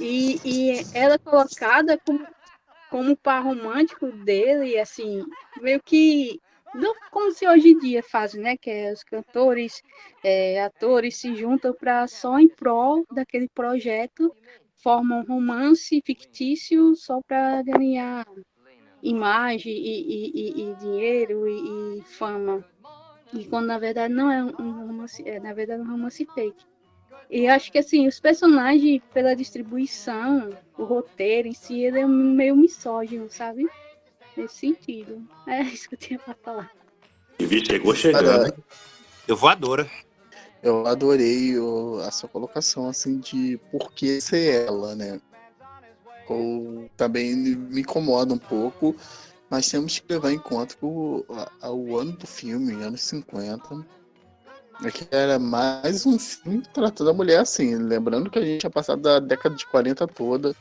E ela colocada como par romântico dele, assim, meio que... Não como se hoje em dia fazem, né? Que os cantores, atores se juntam para só em prol daquele projeto, formam um romance fictício só para ganhar imagem e dinheiro e fama. E quando na verdade não é um romance, na verdade um romance fake. E acho que assim, os personagens, pela distribuição, o roteiro em si, ele é meio misógino, sabe? Nesse sentido. É isso que eu tinha para falar. E chegou chegando. Eu voadora. Eu adorei a sua colocação, assim, de por que ser ela, né? Ou também me incomoda um pouco, mas temos que levar em conta que o ano do filme, anos 50, que era mais um filme tratando a mulher assim. Lembrando que a gente tinha passado da década de 40 toda,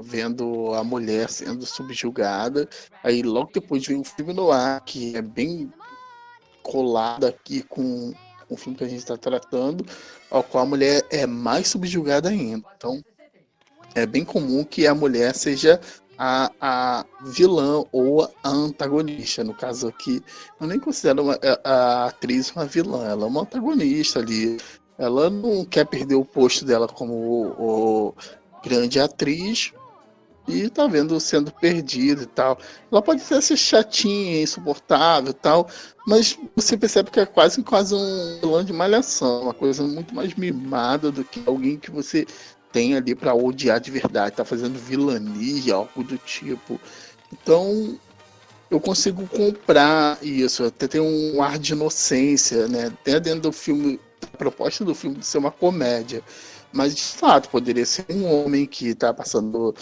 vendo a mulher sendo subjugada. Aí logo depois vem um filme no ar que é bem colado aqui com o filme que a gente está tratando, ao qual a mulher é mais subjugada ainda. Então é bem comum que a mulher seja a vilã ou a antagonista. No caso aqui, eu nem considero a atriz uma vilã, ela é uma antagonista ali. Ela não quer perder o posto dela como o grande atriz e tá vendo sendo perdida e tal. Ela pode até ser chatinha, insuportável e tal, mas você percebe que é quase um vilão de malhação, uma coisa muito mais mimada do que alguém que você tem ali pra odiar de verdade, tá fazendo vilania, algo do tipo. Então eu consigo comprar isso, até tem um ar de inocência, né? Até dentro do filme, a proposta do filme de ser uma comédia, mas de fato poderia ser um homem que tá passando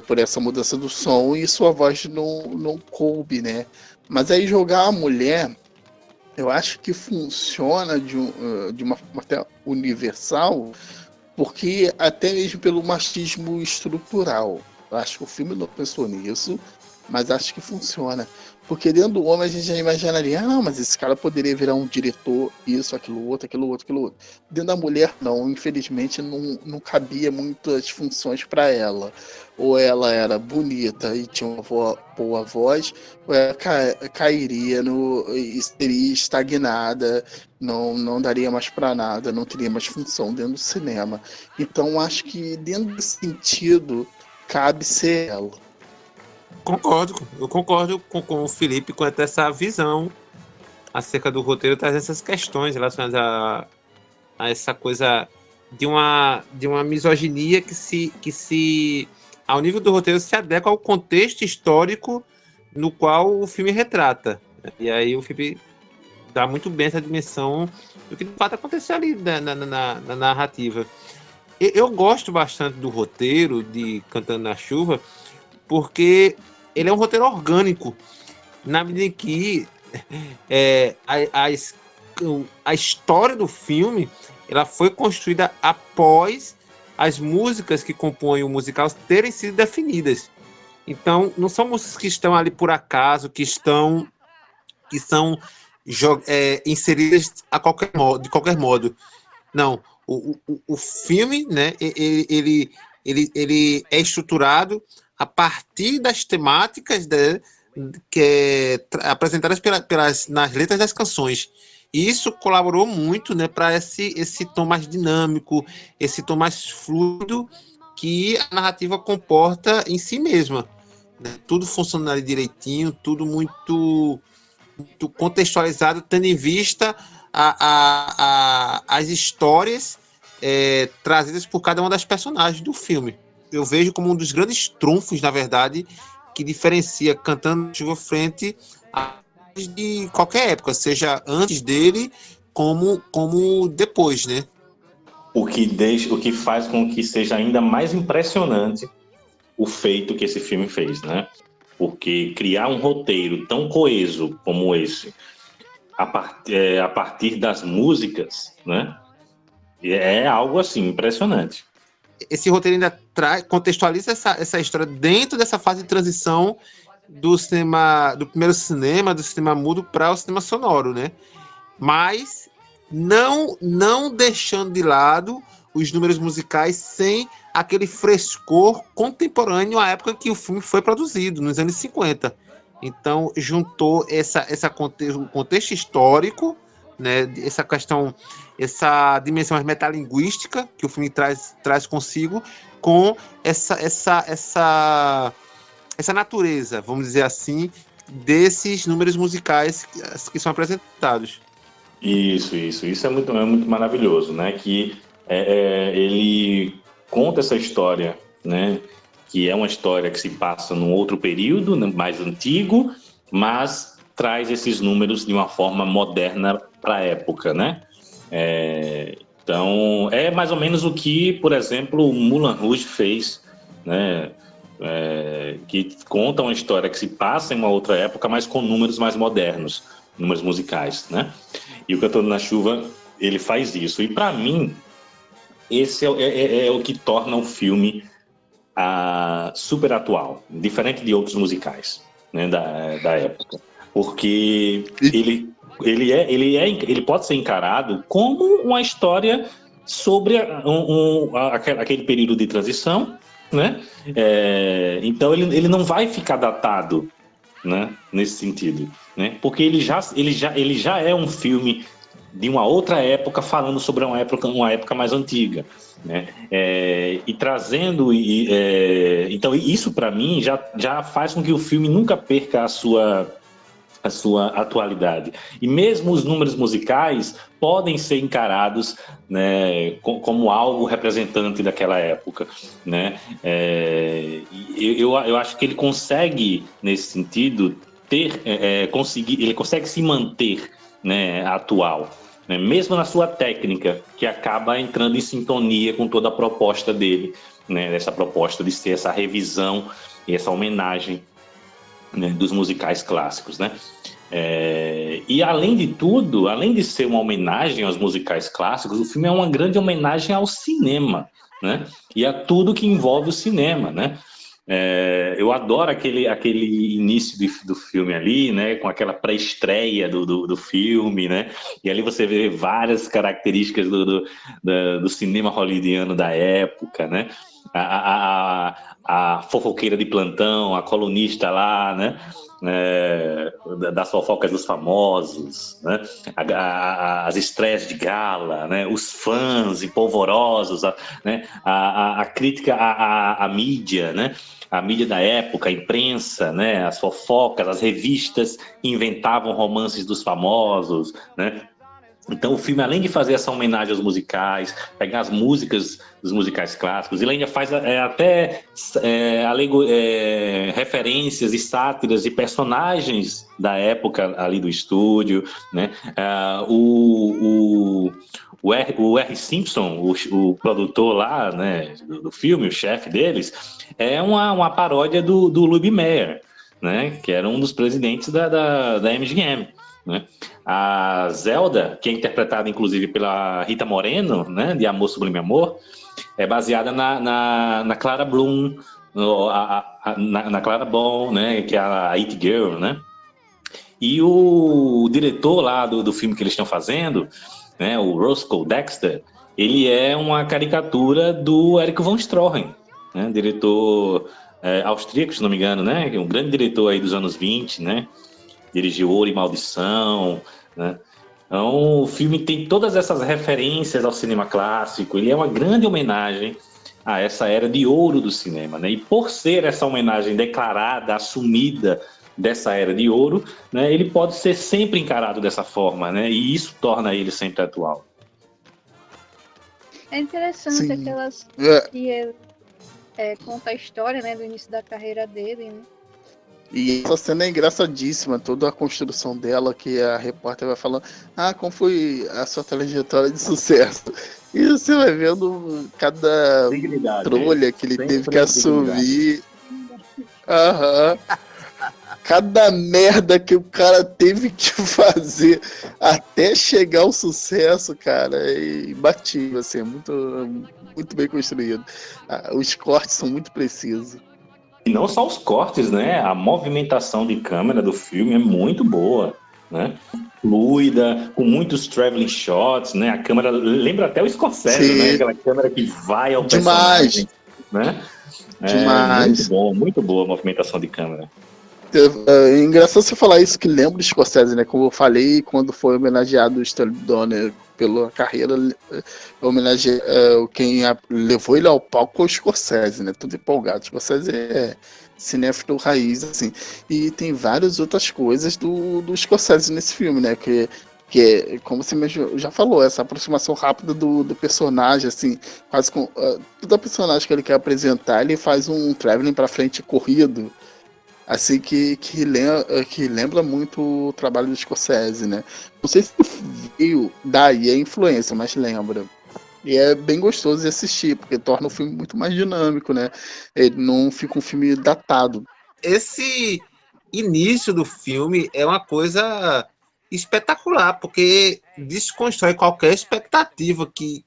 por essa mudança do som e sua voz não coube, né? Mas aí jogar a mulher, eu acho que funciona de uma forma até universal, porque até mesmo pelo machismo estrutural. Eu acho que o filme não pensou nisso, mas acho que funciona. Porque dentro do homem a gente já imaginaria, não, mas esse cara poderia virar um diretor, isso, aquilo outro. Dentro da mulher, não. Infelizmente, não cabia muitas funções para ela. Ou ela era bonita e tinha uma boa voz, ou ela cairia e seria estagnada, não daria mais para nada, não teria mais função dentro do cinema. Então, acho que dentro desse sentido, cabe ser ela. Eu concordo com o Felipe quanto a essa visão acerca do roteiro, traz essas questões relacionadas a essa coisa de uma misoginia que se ao nível do roteiro se adequa ao contexto histórico no qual o filme retrata. E aí o filme dá muito bem essa dimensão do que de fato aconteceu ali na narrativa. Eu gosto bastante do roteiro de Cantando na Chuva, porque ele é um roteiro orgânico, na medida em que a história do filme ela foi construída após as músicas que compõem o musical terem sido definidas. Então, não são músicas que estão ali por acaso, que são inseridas de qualquer modo. Não, o filme, né, ele é estruturado a partir das temáticas apresentadas nas letras das canções. E isso colaborou muito, né, para esse tom mais dinâmico, esse tom mais fluido que a narrativa comporta em si mesma. né? Tudo funcionando ali direitinho, tudo muito contextualizado, tendo em vista as histórias trazidas por cada uma das personagens do filme. Eu vejo como um dos grandes trunfos, na verdade, que diferencia Cantando na Chuva frente a de qualquer época, seja antes dele como depois, né? O que faz com que seja ainda mais impressionante o feito que esse filme fez, né? Porque criar um roteiro tão coeso como esse, a partir das músicas, né? É algo assim impressionante. Esse roteiro ainda contextualiza essa história dentro dessa fase de transição do primeiro cinema, do cinema mudo para o cinema sonoro, né? Mas não deixando de lado os números musicais sem aquele frescor contemporâneo à época que o filme foi produzido, nos anos 50. Então, juntou o contexto histórico, né, essa dimensão mais metalinguística que o filme traz consigo, com essa natureza, vamos dizer assim, desses números musicais que são apresentados. Isso é muito maravilhoso, né? Que ele conta essa história, né? Que é uma história que se passa num outro período, mais antigo, mas traz esses números de uma forma moderna para a época, né? Então, é mais ou menos o que, por exemplo, o Moulin Rouge fez, né? Que conta uma história que se passa em uma outra época, mas com números mais modernos, números musicais, né? E o Cantando na Chuva, ele faz isso. E para mim, esse é o que torna o filme super atual, diferente de outros musicais, né, da época. Porque ele pode ser encarado como uma história sobre aquele período de transição, né? Então ele não vai ficar datado, né, nesse sentido, né? Porque ele já é um filme de uma outra época, falando sobre uma época mais antiga, né? E trazendo então isso para mim já faz com que o filme nunca perca a sua atualidade. E mesmo os números musicais podem ser encarados, né, como algo representante daquela época, né? Eu acho que ele consegue, nesse sentido, ele consegue se manter, né, atual, né, mesmo na sua técnica, que acaba entrando em sintonia com toda a proposta dele, né, essa proposta de ser essa revisão e essa homenagem, né, dos musicais clássicos, né? E além de tudo, além de ser uma homenagem aos musicais clássicos, o filme é uma grande homenagem ao cinema, né? E a tudo que envolve o cinema, né? Eu adoro aquele início do filme ali, né? Com aquela pré-estreia do filme, né? E ali você vê várias características do cinema hollywoodiano da época, né? A fofoqueira de plantão, a colunista lá, né? Das fofocas dos famosos, né? As estreias de gala, né? Os fãs empolvorosos, né? A crítica à mídia, né? A mídia da época, a imprensa, né? As fofocas, as revistas inventavam romances dos famosos, né? Então o filme, além de fazer essa homenagem aos musicais, pegar as músicas dos musicais clássicos, ele ainda faz referências e sátiras de personagens da época ali do estúdio, né? O R. Simpson, o produtor lá, né, do filme, o chefe deles, é uma paródia do Louis Mayer, né, que era um dos presidentes da MGM. Né? A Zelda, que é interpretada inclusive pela Rita Moreno, né, de Amor Sublime Amor, é baseada na Clara Bloom, na Clara Bow, né, que é a It Girl, né? E o diretor lá do filme que eles estão fazendo, né, o Roscoe Dexter, ele é uma caricatura do Erich von Stroheim, né, diretor austríaco, se não me engano, né, um grande diretor aí dos anos 20, né? Dirigiu Ouro e Maldição, né? Então o filme tem todas essas referências ao cinema clássico. Ele é uma grande homenagem a essa era de ouro do cinema, né? E por ser essa homenagem declarada, assumida dessa era de ouro, né, ele pode ser sempre encarado dessa forma, né? E isso torna ele sempre atual. É interessante Sim. aquelas que ele conta a história, né, do início da carreira dele, né? E essa cena é engraçadíssima, toda a construção dela, que a repórter vai falando, como foi a sua trajetória de sucesso? E você vai vendo cada trolha que ele teve que assumir. Cada merda que o cara teve que fazer até chegar ao sucesso, cara, é imbatível, assim, é muito bem construído. Os cortes são muito precisos. E não só os cortes, né? A movimentação de câmera do filme é muito boa, né? Fluida, com muitos traveling shots, né? A câmera lembra até o Scorsese, né? Aquela câmera que vai ao personagem, né? Demais. Muito boa a movimentação de câmera. É engraçado você falar isso, que lembra do Scorsese, né? Como eu falei, quando foi homenageado o Stanley Donen pela carreira, quem levou ele ao palco foi o Scorsese, né? Tudo empolgado. O Scorsese é cinéfilo raiz, assim. E tem várias outras coisas do Scorsese nesse filme, né? Que é, como você mesmo já falou, essa aproximação rápida do personagem, assim, quase com toda personagem que ele quer apresentar, ele faz um traveling pra frente corrido, assim, que lembra muito o trabalho do Scorsese, né? Não sei se veio daí a influência, mas lembra. E é bem gostoso de assistir, porque torna o filme muito mais dinâmico, né? Ele não fica um filme datado. Esse início do filme é uma coisa espetacular, porque desconstrói qualquer expectativa que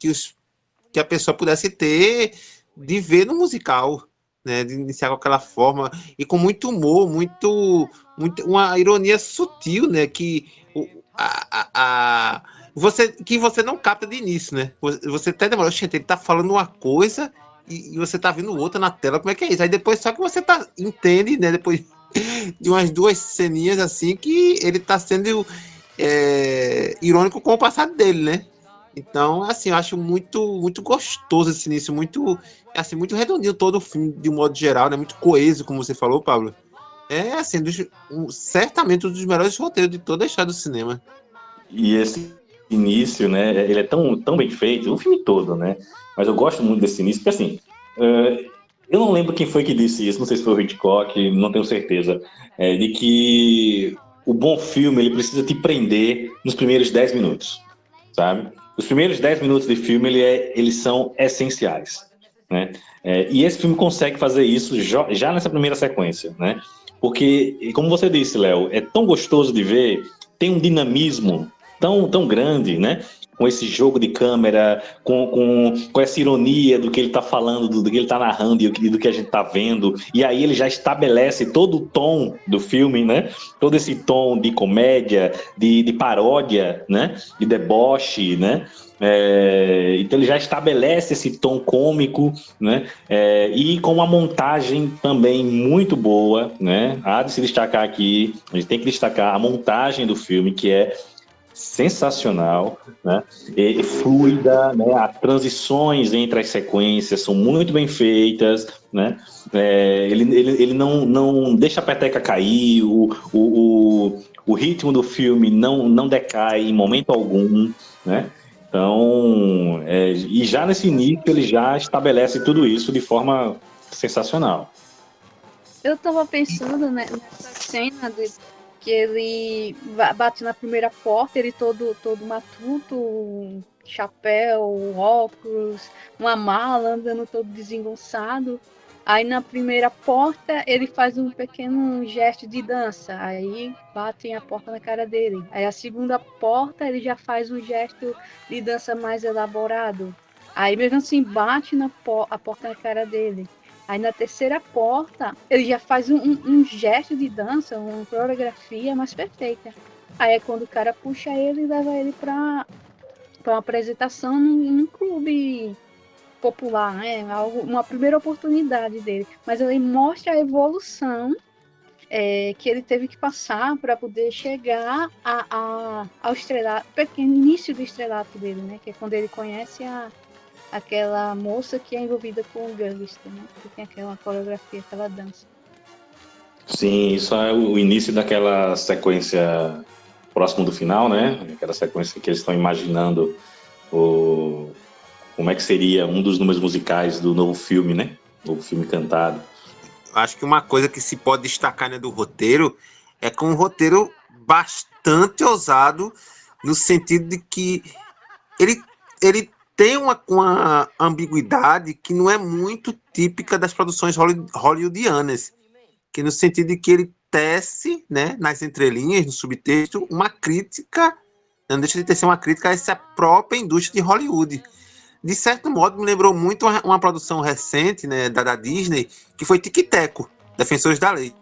a pessoa pudesse ter de ver no musical, né, de iniciar com aquela forma e com muito humor, muito uma ironia sutil, né, que você não capta de início, né? Você até demora, gente, ele tá falando uma coisa e você tá vendo outra na tela, como é que é isso? Aí depois só que você entende, né, depois de umas duas ceninhas assim, que ele tá sendo irônico com o passado dele, né? Então, assim, eu acho muito gostoso esse início, muito redondinho todo o filme, de um modo geral, né? Muito coeso, como você falou, Pablo. É, assim, certamente um dos melhores roteiros de toda a história do cinema. E esse início, né, ele é tão bem feito, o filme todo, né? Mas eu gosto muito desse início, porque assim, eu não lembro quem foi que disse isso, não sei se foi o Hitchcock, não tenho certeza, de que o bom filme, ele precisa te prender nos primeiros 10 minutos, sabe? Os primeiros 10 minutos de filme, eles são essenciais, né? E esse filme consegue fazer isso já nessa primeira sequência, né? Porque, como você disse, Léo, é tão gostoso de ver, tem um dinamismo tão grande, né? Com esse jogo de câmera, com essa ironia do que ele está falando, do que ele está narrando e do que a gente está vendo. E aí ele já estabelece todo o tom do filme, né? Todo esse tom de comédia, de paródia, né? De deboche, né? Então ele já estabelece esse tom cômico, né? E com uma montagem também muito boa, né? Há de se destacar aqui, a gente tem que destacar a montagem do filme, que é sensacional, né? E fluida, né? As transições entre as sequências são muito bem feitas, né? Ele não deixa a peteca cair, o ritmo do filme não decai em momento algum, né? Então, e já nesse início ele já estabelece tudo isso de forma sensacional. Eu tava pensando, né, nessa cena que ele bate na primeira porta, ele todo matuto, um chapéu, um óculos, uma mala, andando todo desengonçado. Aí na primeira porta ele faz um pequeno gesto de dança, aí batem a porta na cara dele. Aí a segunda porta ele já faz um gesto de dança mais elaborado. Aí mesmo assim bate a porta na cara dele. Aí na terceira porta, ele já faz um gesto de dança, uma coreografia mais perfeita. Aí é quando o cara puxa ele e leva ele para uma apresentação num clube popular, né? Uma primeira oportunidade dele. Mas ele mostra a evolução que ele teve que passar para poder chegar ao estrelato, pequeno início do estrelato dele, né? Que é quando ele conhece aquela moça que é envolvida com o gangster, né? Que tem aquela coreografia, aquela dança. Sim, isso é o início daquela sequência próximo do final, né? Aquela sequência que eles estão imaginando como é que seria um dos números musicais do novo filme, né? Novo filme cantado. Acho que uma coisa que se pode destacar, né, do roteiro é que um roteiro bastante ousado, no sentido de que ele tem uma ambiguidade que não é muito típica das produções hollywoodianas, que no sentido de que ele tece, né, nas entrelinhas, no subtexto, uma crítica, não deixa de ter uma crítica a essa própria indústria de Hollywood. De certo modo, me lembrou muito uma produção recente, né, da Disney, que foi Tic Teco, Defensores da Lei,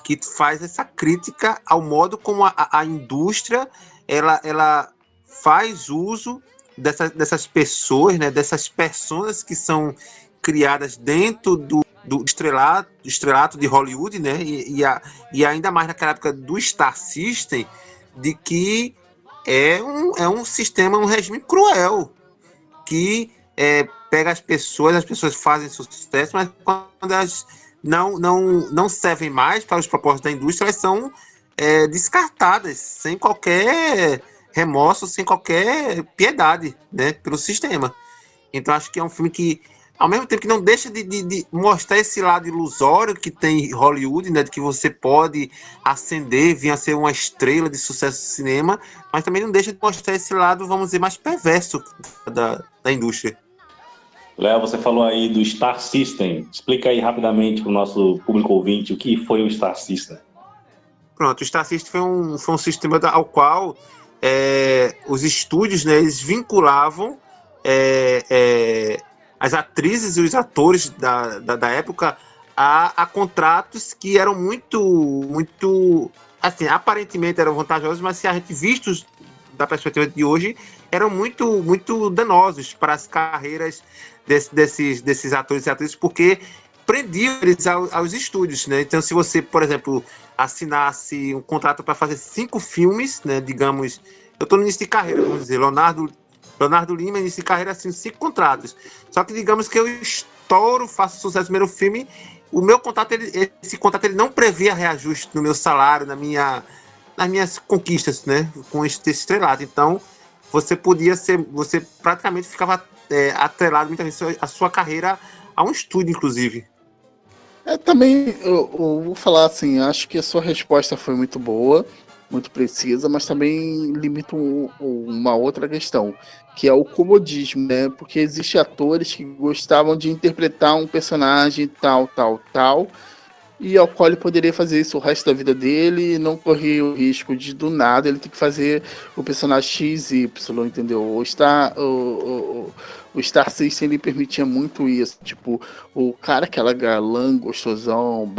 que faz essa crítica ao modo como a indústria ela faz uso dessas pessoas, né, dessas personas que são criadas dentro do estrelato de Hollywood, né, e ainda mais naquela época do Star System, de que é um sistema, um regime cruel, que pega as pessoas fazem sucesso, mas quando elas não servem mais para os propósitos da indústria, elas são descartadas, sem qualquer remorso, sem qualquer piedade, né, pelo sistema. Então acho que é um filme que, ao mesmo tempo que não deixa de mostrar esse lado ilusório que tem Hollywood, né, de que você pode ascender, vir a ser uma estrela de sucesso do cinema, mas também não deixa de mostrar esse lado, vamos dizer, mais perverso da indústria. Léo, você falou aí do Star System. Explica aí rapidamente para o nosso público ouvinte o que foi o Star System. Pronto, o Star System foi um sistema ao qual os estúdios, né, eles vinculavam as atrizes e os atores da época a contratos que eram muito, assim, aparentemente eram vantajosos, mas se a gente vistos da perspectiva de hoje, eram muito, muito danosos para as carreiras desses atores e atrizes, porque prendiam eles aos estúdios, né? Então, se você, por exemplo, assinasse um contrato para fazer 5 filmes, né, digamos, eu estou no início de carreira, vamos dizer, Leonardo Lima, início de carreira, assim, 5 contratos. Só que digamos que eu estouro, faço sucesso no primeiro filme, o meu contrato, esse contrato ele não previa reajuste no meu salário, nas minhas conquistas, né, com esse estrelato. Então, você praticamente ficava atrelado muitas vezes a sua carreira a um estúdio, inclusive. Também, eu vou falar assim, acho que a sua resposta foi muito boa, muito precisa, mas também limita uma outra questão, que é o comodismo, né? Porque existem atores que gostavam de interpretar um personagem tal, e ao qual ele poderia fazer isso o resto da vida dele e não correr o risco de, do nada, ele ter que fazer o personagem XY, entendeu? O Star System, ele permitia muito isso, tipo, o cara, aquela galã, gostosão,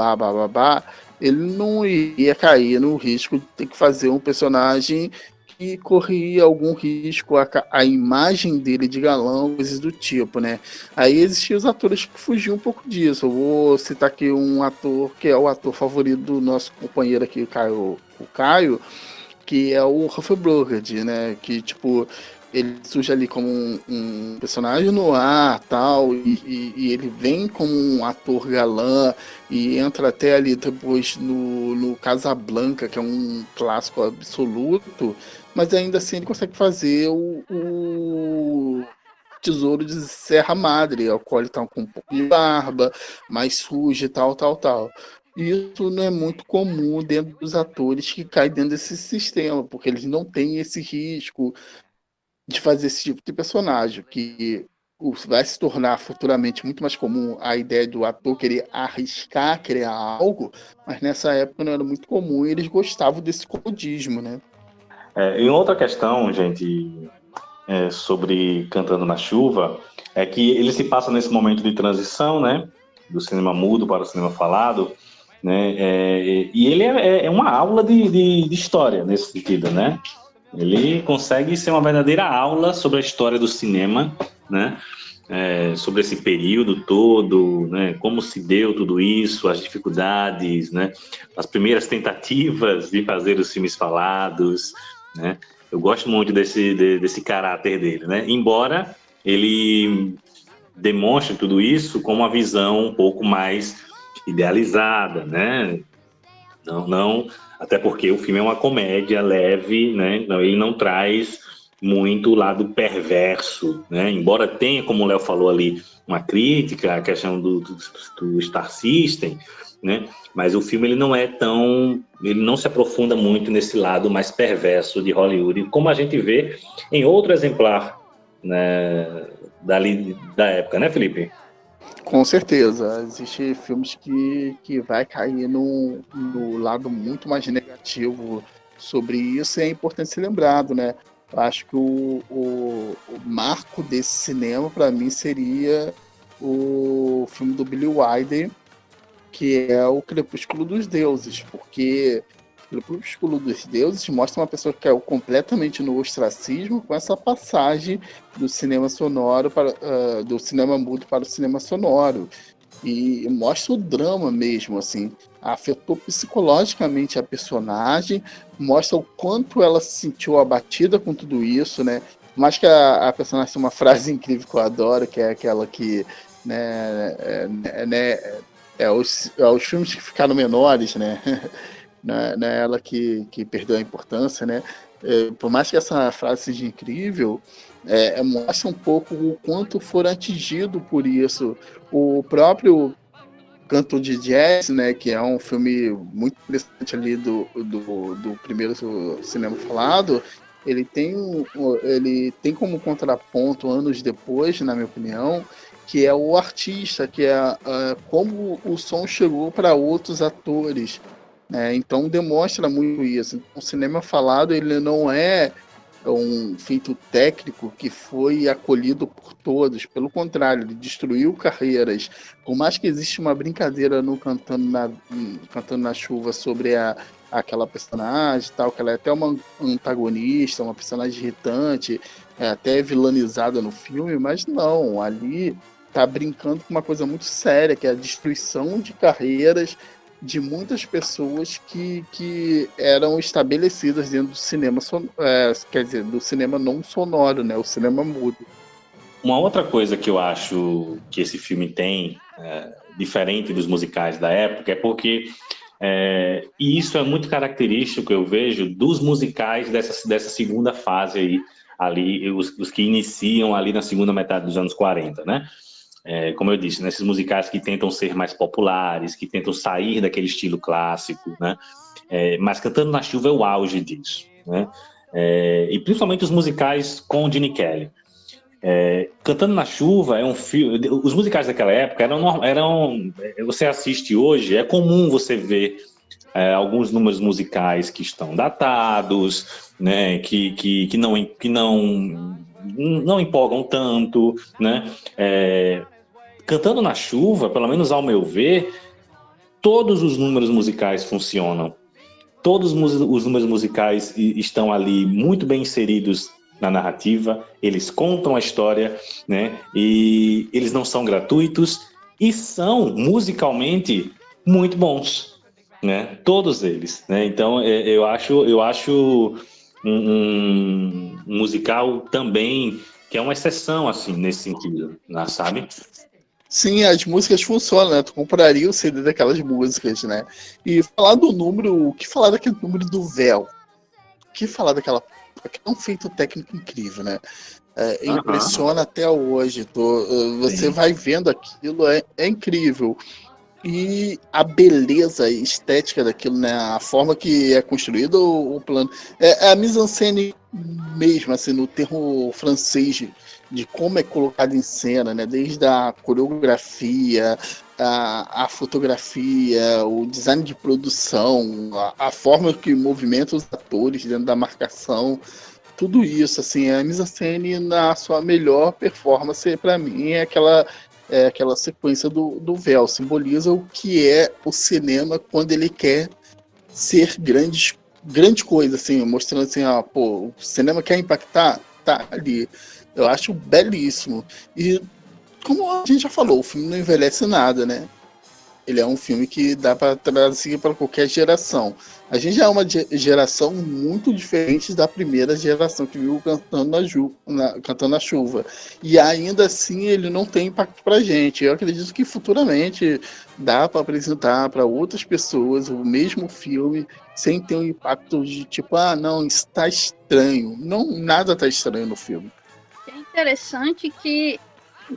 ele não ia cair no risco de ter que fazer um personagem que corria algum risco a imagem dele de galã, coisas do tipo, né? Aí existiam os atores que fugiam um pouco disso. Eu vou citar aqui um ator que é o ator favorito do nosso companheiro aqui, o Caio, que é o Humphrey Bogart, né? Que, tipo, ele surge ali como um personagem no ar, tal, e ele vem como um ator galã e entra até ali depois no Casablanca, que é um clássico absoluto, mas ainda assim ele consegue fazer o Tesouro de Serra Madre, ao qual ele tá com um pouco de barba, mais sujo e tal. Isso não é muito comum dentro dos atores que caem dentro desse sistema, porque eles não têm esse risco de fazer esse tipo de personagem, que vai se tornar futuramente muito mais comum a ideia do ator querer arriscar, criar algo, mas nessa época não era muito comum e eles gostavam desse comodismo, né? E outra questão, gente, sobre Cantando na Chuva, é que ele se passa nesse momento de transição, né, do cinema mudo para o cinema falado, né, e ele é uma aula de história nesse sentido, né? Ele consegue ser uma verdadeira aula sobre a história do cinema, né? Sobre esse período todo, né? Como se deu tudo isso, as dificuldades, né? As primeiras tentativas de fazer os filmes falados, né? Eu gosto muito desse caráter dele, né? Embora ele demonstra tudo isso com uma visão um pouco mais idealizada, né? Não, até porque o filme é uma comédia leve, né? Ele não traz muito o lado perverso, né? Embora tenha, como o Léo falou ali, uma crítica à questão do Star System, né? Mas o filme ele não se aprofunda muito nesse lado mais perverso de Hollywood, como a gente vê em outro exemplar, né, da época, né, Felipe? Com certeza, existem filmes que vai cair no lado muito mais negativo sobre isso, e é importante ser lembrado, né? Eu acho que o marco desse cinema, para mim, seria o filme do Billy Wilder, que é o Crepúsculo dos Deuses, porque o Crepúsculo dos Deuses mostra uma pessoa que caiu completamente no ostracismo com essa passagem do cinema sonoro do cinema mudo para o cinema sonoro, e mostra o drama mesmo, assim, afetou psicologicamente a personagem, mostra o quanto ela se sentiu abatida com tudo isso, né? Mas que a personagem tem uma frase incrível que eu adoro, que é aquela que, os filmes que ficaram menores, né? Não é ela que perdeu a importância, né? Por mais que essa frase seja incrível, mostra um pouco o quanto foram atingidos por isso. O próprio Canto de Jazz, né, que é um filme muito interessante ali do primeiro cinema falado, ele tem como contraponto, anos depois, na minha opinião, que é o artista, que é como o som chegou para outros atores. Então demonstra muito isso. Então, o cinema falado ele não é um feito técnico que foi acolhido por todos, pelo contrário, ele destruiu carreiras. Por mais que exista uma brincadeira no Cantando na Chuva sobre aquela personagem, tal, que ela é até uma antagonista, uma personagem irritante, até vilanizada no filme, mas não, ali tá brincando com uma coisa muito séria, que é a destruição de carreiras de muitas pessoas que eram estabelecidas dentro do cinema, quer dizer, do cinema não sonoro, né, o cinema mudo. Uma outra coisa que eu acho que esse filme tem, diferente dos musicais da época, é porque, e isso é muito característico, eu vejo, dos musicais dessa segunda fase aí, ali, os que iniciam ali na segunda metade dos anos 40, né? Como eu disse, nesses musicais que tentam ser mais populares, que tentam sair daquele estilo clássico, né? Mas Cantando na Chuva é o auge disso, né? E principalmente os musicais com Gene Kelly. Cantando na Chuva é um filme. Os musicais daquela época eram. Você assiste hoje, é comum você ver alguns números musicais que estão datados, né? Que não empolgam tanto, né? Cantando na Chuva, pelo menos ao meu ver, todos os números musicais funcionam. Todos os números musicais estão ali muito bem inseridos na narrativa, eles contam a história, né? E eles não são gratuitos e são musicalmente muito bons, né? Todos eles, né? Então eu acho um musical também que é uma exceção, assim, nesse sentido, né, sabe? Sim, as músicas funcionam, né? Tu compraria o CD daquelas músicas, né? E falar do número, o que falar daquele número do véu? O que falar daquela... É um feito técnico incrível, né? Impressiona até hoje. Você vai vendo aquilo, é incrível. E a beleza estética daquilo, né? A forma que é construído o plano. A mise-en-scène mesmo, assim, no termo francês, de como é colocado em cena, né? Desde a coreografia, a fotografia, o design de produção, a forma que movimenta os atores dentro da marcação, tudo isso, assim, a mise-en-scène na sua melhor performance, para mim, é aquela sequência do véu, simboliza o que é o cinema quando ele quer ser grande coisa, assim, mostrando assim, o cinema quer impactar, tá ali. Eu acho belíssimo. E como a gente já falou, o filme não envelhece nada, né? ele é um filme que dá para trazer para qualquer geração. A gente já é uma geração muito diferente da primeira geração que viu Cantando na Chuva. E ainda assim ele não tem impacto pra gente. Eu acredito que futuramente dá para apresentar para outras pessoas o mesmo filme sem ter um impacto de tipo, não, está estranho. Não, nada está estranho no filme. É interessante que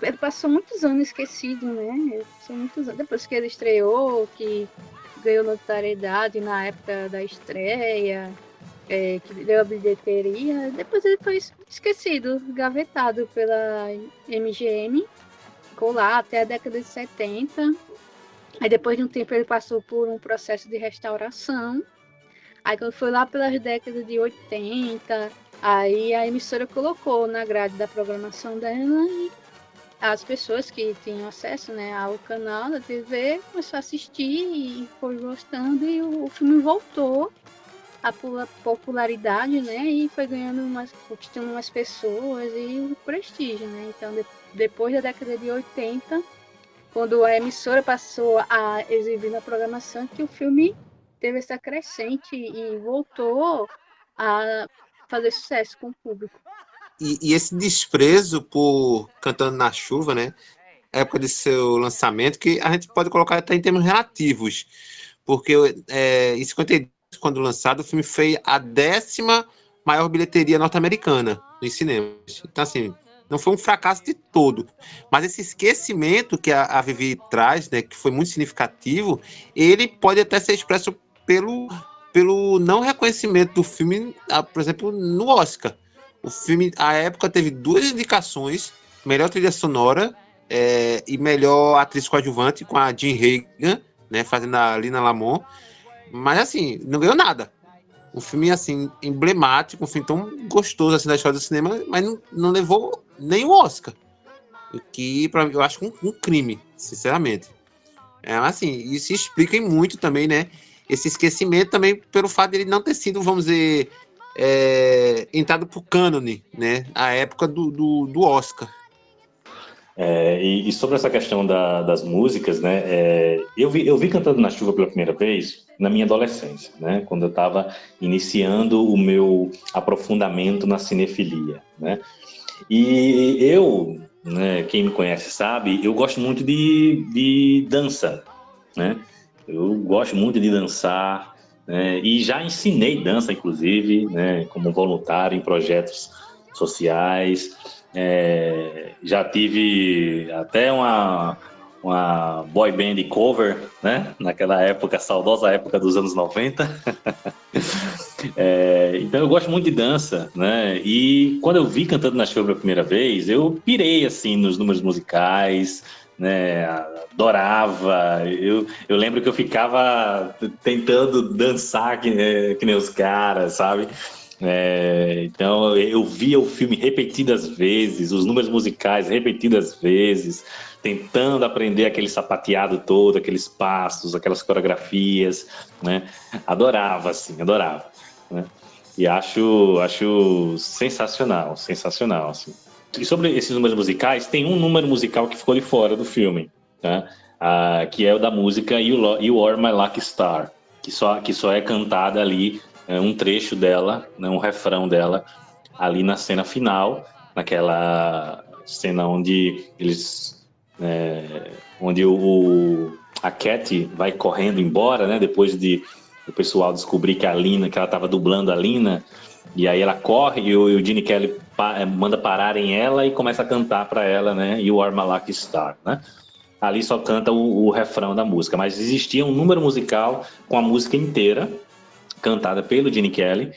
ele passou muitos anos esquecido, né? Passou muitos anos. Depois que ele estreou, que ganhou notoriedade na época da estreia, que deu a bilheteria, depois ele foi esquecido, gavetado pela MGM, ficou lá até a década de 70. Aí depois de um tempo ele passou por um processo de restauração. Aí quando foi lá pelas décadas de 80, aí a emissora colocou na grade da programação dela e as pessoas que tinham acesso, né, ao canal da TV começaram a assistir e foi gostando, e o filme voltou à popularidade, né, e foi conquistando mais pessoas e o prestígio, né. Então, depois da década de 80, quando a emissora passou a exibir na programação, que o filme teve essa crescente e voltou a fazer sucesso com o público. E esse desprezo por Cantando na Chuva, né? Época de seu lançamento, que a gente pode colocar até em termos relativos. Porque em 52, quando lançado, o filme fez a 10ª maior bilheteria norte-americana nos cinemas. Então, assim, não foi um fracasso de todo. Mas esse esquecimento que a Vivi traz, né, que foi muito significativo, ele pode até ser expresso pelo não reconhecimento do filme, por exemplo, no Oscar. O filme, à época, teve 2 indicações, melhor trilha sonora e melhor atriz coadjuvante, com a Jean Hagen, né, fazendo a Lina Lamont. Mas, assim, não ganhou nada. Um filme, assim, emblemático, um filme tão gostoso, assim, da história do cinema, mas não levou nem o Oscar. O que, pra mim, eu acho um crime, sinceramente. Assim, isso explica muito também, né, esse esquecimento também pelo fato de ele não ter sido, vamos dizer... entrado pro cânone, né? A época do Oscar. E sobre essa questão das músicas, né? Eu vi Cantando na Chuva pela primeira vez na minha adolescência, né? Quando eu estava iniciando o meu aprofundamento na cinefilia, né? E eu, né, quem me conhece sabe, eu gosto muito de dança, né? Eu gosto muito de dançar. E já ensinei dança, inclusive, né, como voluntário em projetos sociais. Já tive até uma boy band cover, né, naquela época, saudosa época dos anos 90. Então eu gosto muito de dança, né? E quando eu vi Cantando na Chuva pela primeira vez, eu pirei assim nos números musicais, né, adorava. Eu lembro que eu ficava tentando dançar que nem os caras, sabe? Então eu via o filme repetidas vezes, os números musicais repetidas vezes, tentando aprender aquele sapateado todo, aqueles passos, aquelas coreografias, né? Adorava, assim, adorava, né? E acho sensacional, assim. E sobre esses números musicais, tem um número musical que ficou de fora do filme, tá? Que é o da música You Are My Lucky Star, que só é cantada ali, um trecho dela, né, um refrão dela, ali na cena final, naquela cena onde onde a Cat vai correndo embora, né, depois de o pessoal descobrir que ela estava dublando a Lina. E aí ela corre e o Gene Kelly manda pararem ela e começa a cantar para ela, né? You Are My Lucky Star, né? Ali só canta o refrão da música, mas existia um número musical com a música inteira, cantada pelo Gene Kelly,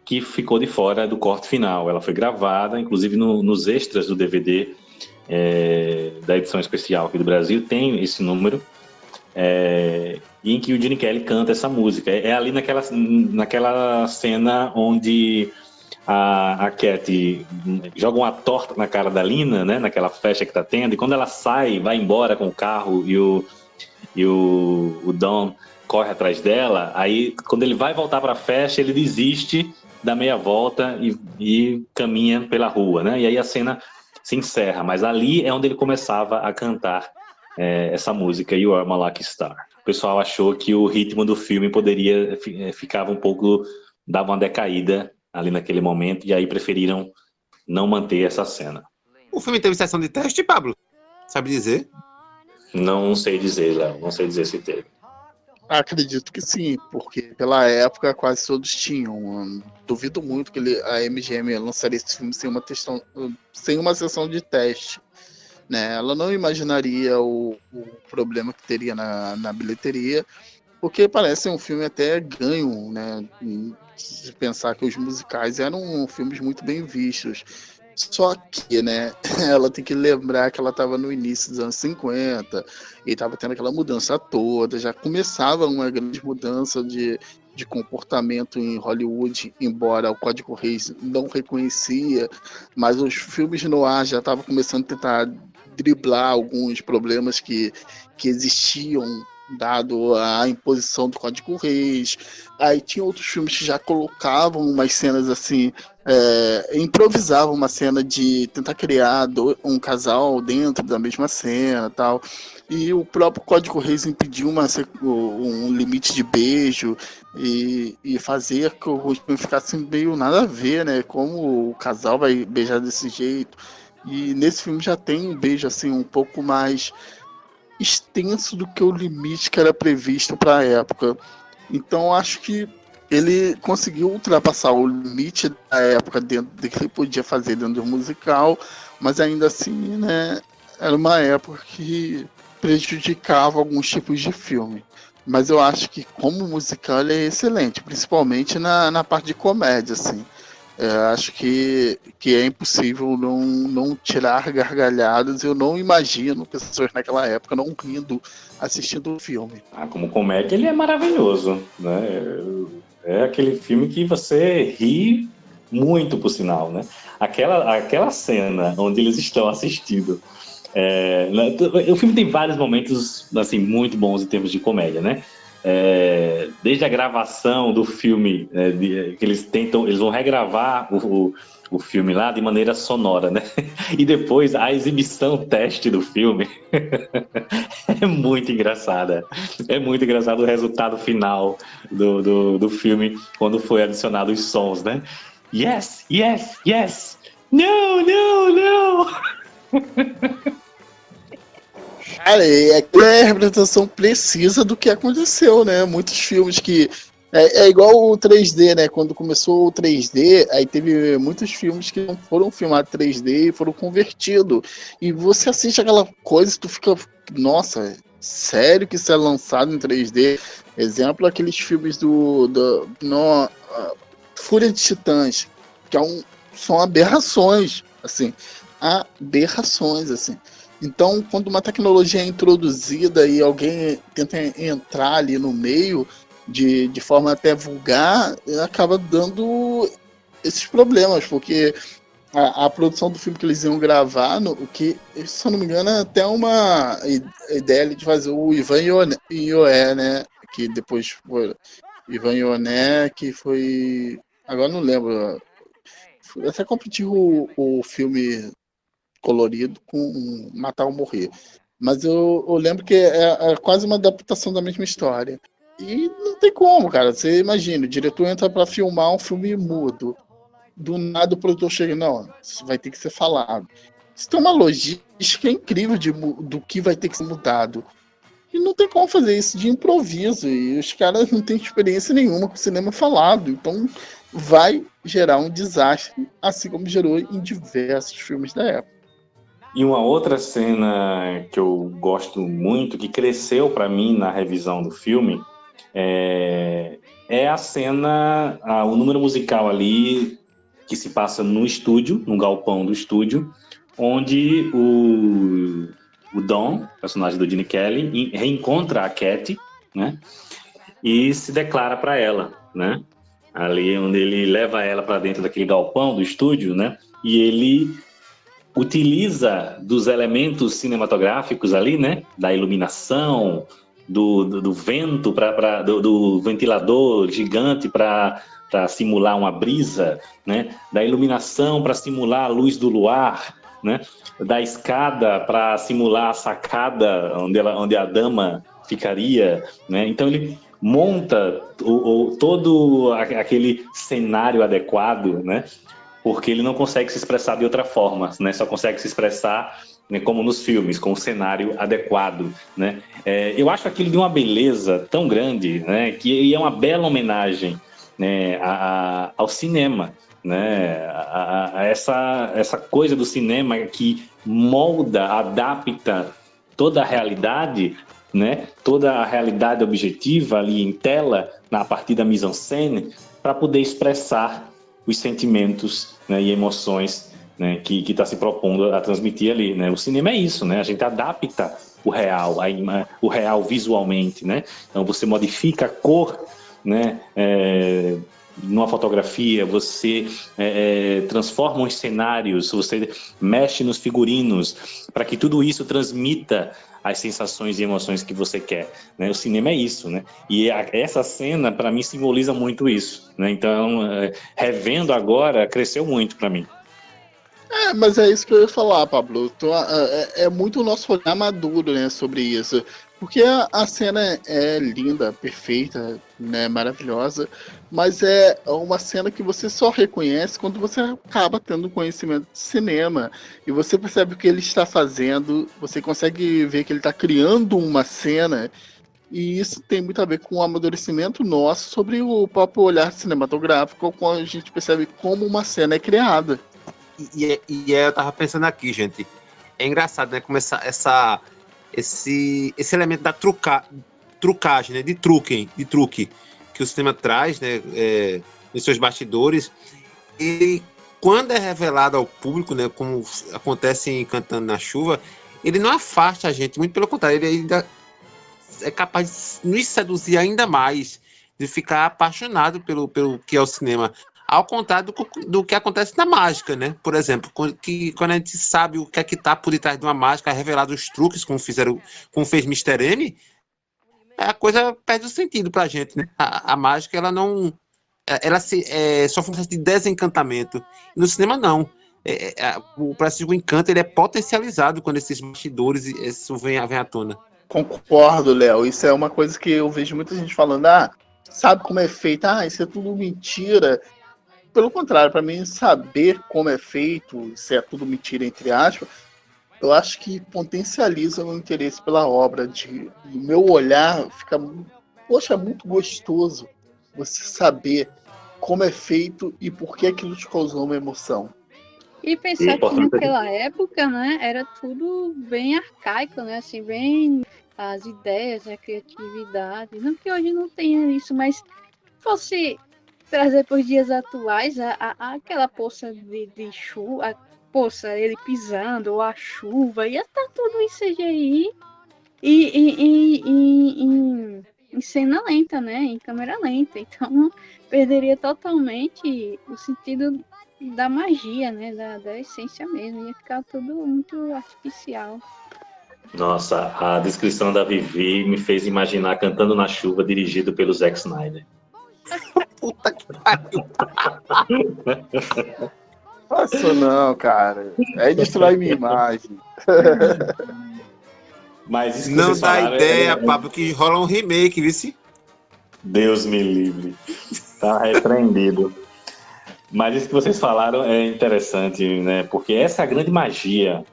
que ficou de fora do corte final. Ela foi gravada, inclusive nos extras do DVD da edição especial aqui do Brasil, tem esse número, em que o Gene Kelly canta essa música. É ali naquela cena onde a Cat joga uma torta na cara da Lina, né, naquela festa que tá tendo, e quando ela sai, vai embora com o carro e o Don corre atrás dela, aí quando ele vai voltar para a festa, ele desiste, dá meia volta e caminha pela rua, né, e aí a cena se encerra, mas ali é onde ele começava a cantar essa música, You Are My Lucky Star. O pessoal achou que o ritmo do filme poderia ficava um pouco, dava uma decaída ali naquele momento, e aí preferiram não manter essa cena. O filme teve sessão de teste, Pablo? Sabe dizer? Não sei dizer, Léo, não sei dizer se teve. Acredito que sim, porque pela época quase todos tinham. Duvido muito que a MGM lançaria esse filme sem uma sessão de teste. Né? Ela não imaginaria o problema que teria na bilheteria, porque parece um filme até ganho, né? Se pensar que os musicais eram filmes muito bem vistos. Só que, né, ela tem que lembrar que ela estava no início dos anos 50 e estava tendo aquela mudança toda, já começava uma grande mudança de comportamento em Hollywood, embora o Código Reis não reconhecia, mas os filmes noir já estavam começando a tentar driblar alguns problemas que existiam dado a imposição do Código Reis. Aí tinha outros filmes que já colocavam umas cenas assim, improvisavam uma cena de tentar criar um casal dentro da mesma cena, tal. E o próprio Código Reis impediu um limite de beijo e fazer que o filme ficasse meio nada a ver, né? Como o casal vai beijar desse jeito. E nesse filme já tem um beijo assim um pouco mais extenso do que o limite que era previsto para a época. Então acho que ele conseguiu ultrapassar o limite da época dentro do que ele podia fazer dentro do musical, mas ainda assim, né, era uma época que prejudicava alguns tipos de filme. Mas eu acho que como musical ele é excelente, principalmente na parte de comédia, assim. Acho que é impossível não tirar gargalhadas. Eu não imagino pessoas naquela época não rindo assistindo o filme. Como comédia ele é maravilhoso, né? É aquele filme que você ri muito, por sinal, né? Aquela cena onde eles estão assistindo. O filme tem vários momentos assim, muito bons em termos de comédia, né? Desde a gravação do filme, que eles vão regravar o filme lá de maneira sonora, né? E depois a exibição teste do filme é muito engraçada. É muito engraçado o resultado final do filme quando foi adicionado os sons, né? Yes, yes, yes. No, no, no. Cara, aquilo é a representação precisa do que aconteceu, né? Muitos filmes que... É igual o 3D, né? Quando começou o 3D, aí teve muitos filmes que não foram filmados 3D e foram convertidos. E você assiste aquela coisa e tu fica... Nossa, sério que isso é lançado em 3D? Exemplo, aqueles filmes Fúria de Titãs, que são aberrações, assim. Aberrações, assim. Então, quando uma tecnologia é introduzida e alguém tenta entrar ali no meio de forma até vulgar, acaba dando esses problemas, porque a produção do filme que eles iam gravar, que, se eu não me engano, é até uma ideia de fazer o Ivan Ioné, né? Que depois foi Ivan Ioné, que foi... Agora não lembro. Até competiu o filme colorido com Matar ou Morrer. Mas eu lembro que é quase uma adaptação da mesma história. E não tem como, cara. Você imagina, o diretor entra pra filmar um filme mudo. Do nada o produtor chega, não, isso vai ter que ser falado. Isso tem uma logística incrível do que vai ter que ser mudado. E não tem como fazer isso de improviso. E os caras não têm experiência nenhuma com cinema falado. Então vai gerar um desastre, assim como gerou em diversos filmes da época. E uma outra cena que eu gosto muito, que cresceu para mim na revisão do filme, é a cena, o número musical ali que se passa no estúdio, no galpão do estúdio, onde o Don, personagem do Gene Kelly, reencontra a Katy, né? E se declara para ela, né? Ali onde ele leva ela para dentro daquele galpão do estúdio, né? E ele utiliza dos elementos cinematográficos ali, né? Da iluminação, do vento, do ventilador gigante para simular uma brisa, né? Da iluminação para simular a luz do luar, né? Da escada para simular a sacada onde a dama ficaria, né? Então ele monta todo aquele cenário adequado, né? Porque ele não consegue se expressar de outra forma, né? Só consegue se expressar, né, como nos filmes, com o cenário adequado, né? Eu acho aquilo de uma beleza tão grande, né? Que é uma bela homenagem, né, ao cinema, né? A essa coisa do cinema que molda, adapta toda a realidade, né? Toda a realidade objetiva ali em tela, a partir da mise-en-scène, para poder expressar os sentimentos, né, e emoções, né, que está se propondo a transmitir ali, né? O cinema é isso, né? A gente adapta o real visualmente, né? Então você modifica a cor, né? Numa fotografia, você transforma os cenários, você mexe nos figurinos para que tudo isso transmita as sensações e emoções que você quer, né? O cinema é isso, né? E essa cena, para mim, simboliza muito isso, né? Então, revendo agora, cresceu muito para mim. Mas é isso que eu ia falar, Pablo. É muito o nosso olhar maduro, né, sobre isso. Porque a cena é linda, perfeita, né, maravilhosa, mas é uma cena que você só reconhece quando você acaba tendo conhecimento de cinema. E você percebe o que ele está fazendo, você consegue ver que ele está criando uma cena, e isso tem muito a ver com o amadurecimento nosso sobre o próprio olhar cinematográfico, quando a gente percebe como uma cena é criada. Eu tava pensando aqui, gente, é engraçado, né, como esse elemento da trucagem, né, de truque que o cinema traz, né, nos seus bastidores, e quando é revelado ao público, né, como acontece em Cantando na Chuva, ele não afasta a gente, muito pelo contrário, ele ainda é capaz de nos seduzir ainda mais, de ficar apaixonado pelo que é o cinema. Ao contrário do que acontece na mágica, né? Por exemplo, quando a gente sabe o que é que está por detrás de uma mágica, é revelado os truques, como fez Mr. M, a coisa perde o sentido pra gente, né? A mágica, ela não... só foi um processo de desencantamento. No cinema, não. O processo do encanto, ele é potencializado quando esses bastidores isso vem à tona. Concordo, Léo. Isso é uma coisa que eu vejo muita gente falando, sabe como é feito? Isso é tudo mentira. Pelo contrário, para mim, saber como é feito, se é tudo mentira, entre aspas, eu acho que potencializa o meu interesse pela obra. O meu olhar fica, muito gostoso você saber como é feito e por que aquilo te causou uma emoção. E pensar que naquela época, né, era tudo bem arcaico, né, assim, bem as ideias, a criatividade. Não que hoje não tenha isso, mas fosse trazer para os dias atuais aquela poça de chuva, a poça, ele pisando, ou a chuva, ia estar tudo em CGI e em cena lenta, né? Em câmera lenta. Então, perderia totalmente o sentido da magia, né? Da essência mesmo. Ia ficar tudo muito artificial. Nossa, a descrição da Vivi me fez imaginar Cantando na Chuva, dirigido pelo Zack Snyder. Puta que pariu. Nossa, não, cara. Aí destrói minha imagem. Mas isso que não vocês dá falaram, ideia, Pablo, que rola um remake, vice? Deus me livre. Tá repreendido. Mas isso que vocês falaram é interessante, né? Porque essa é a grande magia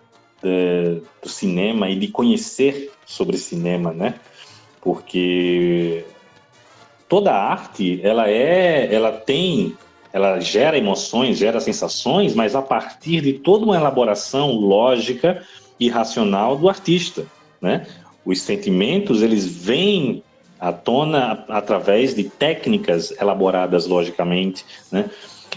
do cinema e de conhecer sobre cinema, né? Porque toda arte, ela gera emoções, gera sensações, mas a partir de toda uma elaboração lógica e racional do artista, né? Os sentimentos, eles vêm à tona através de técnicas elaboradas logicamente, né?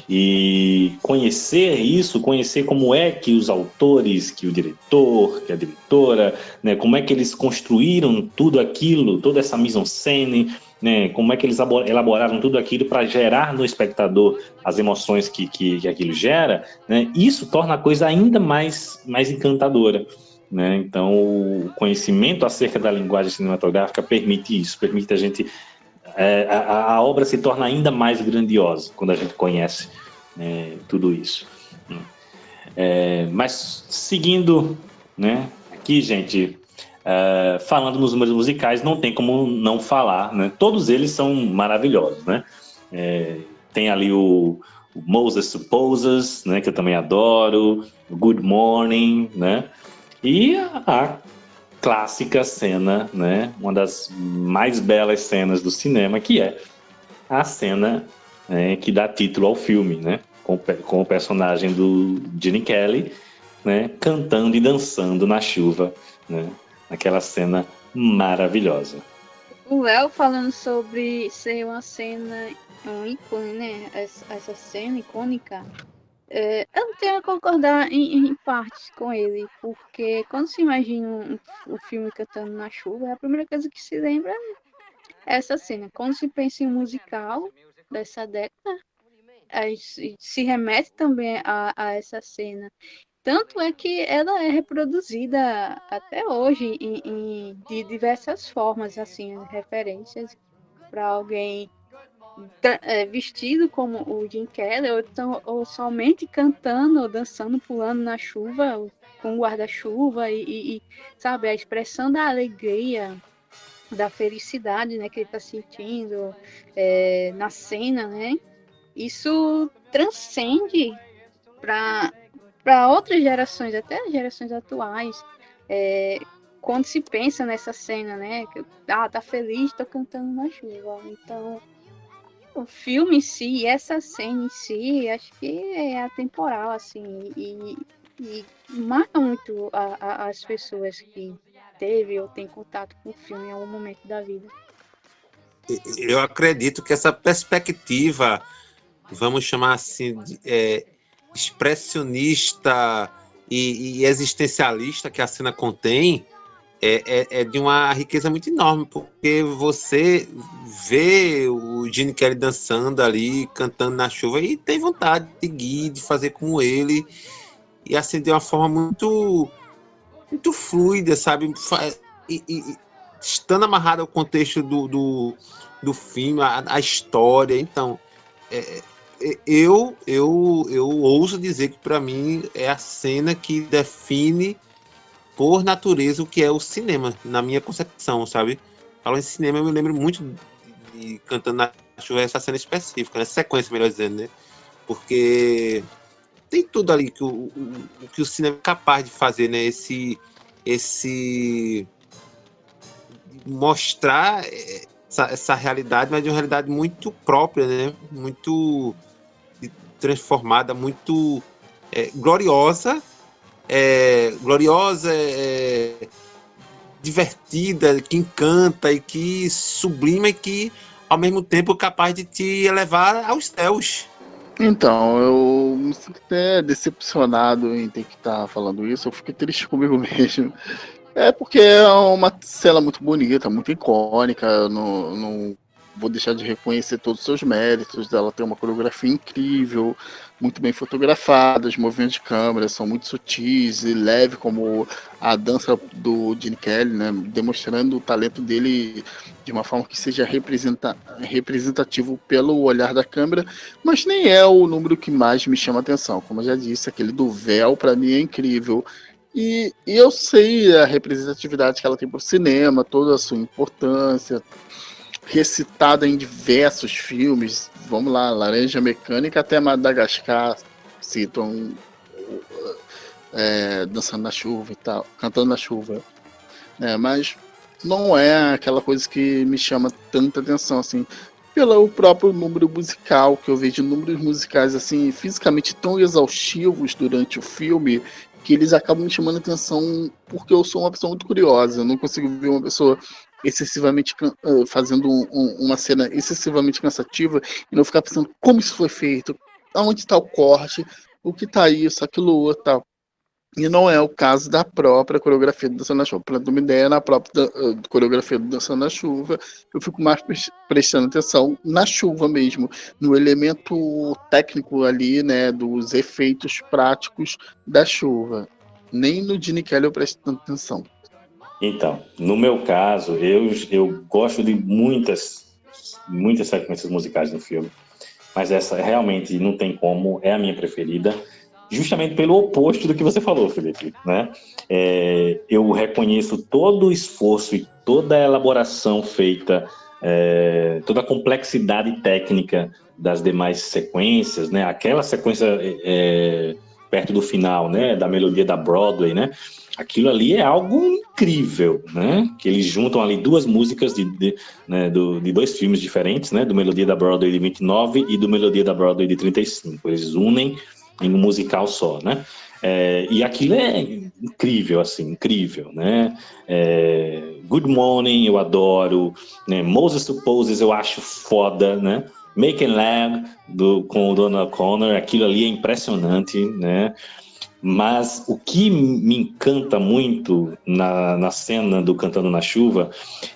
E conhecer isso, conhecer como é que os autores, que o diretor, que a diretora, né, como é que eles construíram tudo aquilo, toda essa mise-en-scène, né, como é que eles elaboraram tudo aquilo para gerar no espectador as emoções que aquilo gera, né, isso torna a coisa ainda mais encantadora. Né? Então, o conhecimento acerca da linguagem cinematográfica permite isso, permite a gente... a obra se torna ainda mais grandiosa quando a gente conhece tudo isso. Mas seguindo, né? Aqui, gente, falando nos números musicais, não tem como não falar, né? Todos eles são maravilhosos, né? Tem ali o Moses Supposes, né? Que eu também adoro, o Good Morning, né? E a clássica cena, né? Uma das mais belas cenas do cinema, que é a cena que dá título ao filme, né? Com o personagem do Gene Kelly, né? Cantando e dançando na chuva, né? Aquela cena maravilhosa. O Léo falando sobre ser uma cena, um ícone, né? Essa cena icônica. Eu não tenho a concordar em partes com ele, porque quando se imagina um filme cantando na chuva, a primeira coisa que se lembra é essa cena. Quando se pensa em um musical dessa década, se remete também a essa cena. Tanto é que ela é reproduzida até hoje de diversas formas, assim, referências para alguém vestido como o Jim Kelly, ou somente cantando, ou dançando, pulando na chuva, com o guarda-chuva, e sabe, a expressão da alegria, da felicidade, né, que ele está sentindo na cena, né? Isso transcende para outras gerações, até as gerações atuais, quando se pensa nessa cena, né? Que, tá feliz, tô cantando na chuva. Então, o filme em si, essa cena em si, acho que é atemporal, assim, e marca muito as pessoas que teve ou tem contato com o filme em algum momento da vida. Eu acredito que essa perspectiva, vamos chamar assim, expressionista e existencialista que a cena contém, é de uma riqueza muito enorme, porque você vê o Gene Kelly dançando ali, cantando na chuva, e tem vontade de seguir, de fazer como ele, e assim, de uma forma muito, muito fluida, sabe? E estando amarrado ao contexto do filme, a história. Então, eu ouso dizer que, para mim, é a cena que define por natureza o que é o cinema, na minha concepção, sabe? Falando em cinema, eu me lembro muito de Cantando na Chuva, essa cena específica, essa sequência, melhor dizendo, né? Porque tem tudo ali que o cinema é capaz de fazer, né? Esse mostrar essa realidade, mas de uma realidade muito própria, né? Muito transformada, muito gloriosa, divertida, que encanta e que sublima e que, ao mesmo tempo, é capaz de te elevar aos céus. Então, eu me sinto até decepcionado em ter que estar falando isso. Eu fiquei triste comigo mesmo. Porque é uma cena muito bonita, muito icônica. Eu não vou deixar de reconhecer todos os seus méritos. Ela tem uma coreografia incrível, muito bem fotografada. Os movimentos de câmera são muito sutis e leve, como a dança do Gene Kelly, né? Demonstrando o talento dele de uma forma que seja representativo pelo olhar da câmera, mas nem é o número que mais me chama a atenção. Como eu já disse, aquele do véu, para mim, é incrível. E eu sei a representatividade que ela tem para o cinema, toda a sua importância, recitada em diversos filmes. Vamos lá, Laranja Mecânica até Madagascar citam dançando na chuva e tal, cantando na chuva. Mas não é aquela coisa que me chama tanta atenção, assim, pelo próprio número musical, que eu vejo números musicais, assim, fisicamente tão exaustivos durante o filme, que eles acabam me chamando atenção, porque eu sou uma pessoa muito curiosa. Eu não consigo ver uma pessoa excessivamente fazendo uma cena excessivamente cansativa e não ficar pensando como isso foi feito, aonde está o corte, o que está isso, aquilo outro, tal. E não é o caso da própria coreografia do Dançando na Chuva. Para ter uma ideia, na própria coreografia do Dançando na Chuva, eu fico mais prestando atenção na chuva mesmo, no elemento técnico ali, né, dos efeitos práticos da chuva. Nem no Gene Kelly eu presto tanta atenção. Então, no meu caso, eu gosto de muitas sequências musicais no filme, mas essa realmente não tem como, é a minha preferida. justamente pelo oposto do que você falou, Felipe, né? Eu reconheço todo o esforço e toda a elaboração feita, toda a complexidade técnica das demais sequências, né? Aquela sequência perto do final, né? Da melodia da Broadway, né? Aquilo ali é algo incrível, né? Que eles juntam ali duas músicas de dois filmes diferentes, né? Do Melodia da Broadway de 29 e do Melodia da Broadway de 35. Eles unem em um musical só, né? E aquilo é incrível, assim, incrível, né? Good Morning eu adoro, né? Moses Supposes eu acho foda, né? Make and Lag com o Donald Connor, aquilo ali é impressionante, né? Mas o que me encanta muito na cena do Cantando na Chuva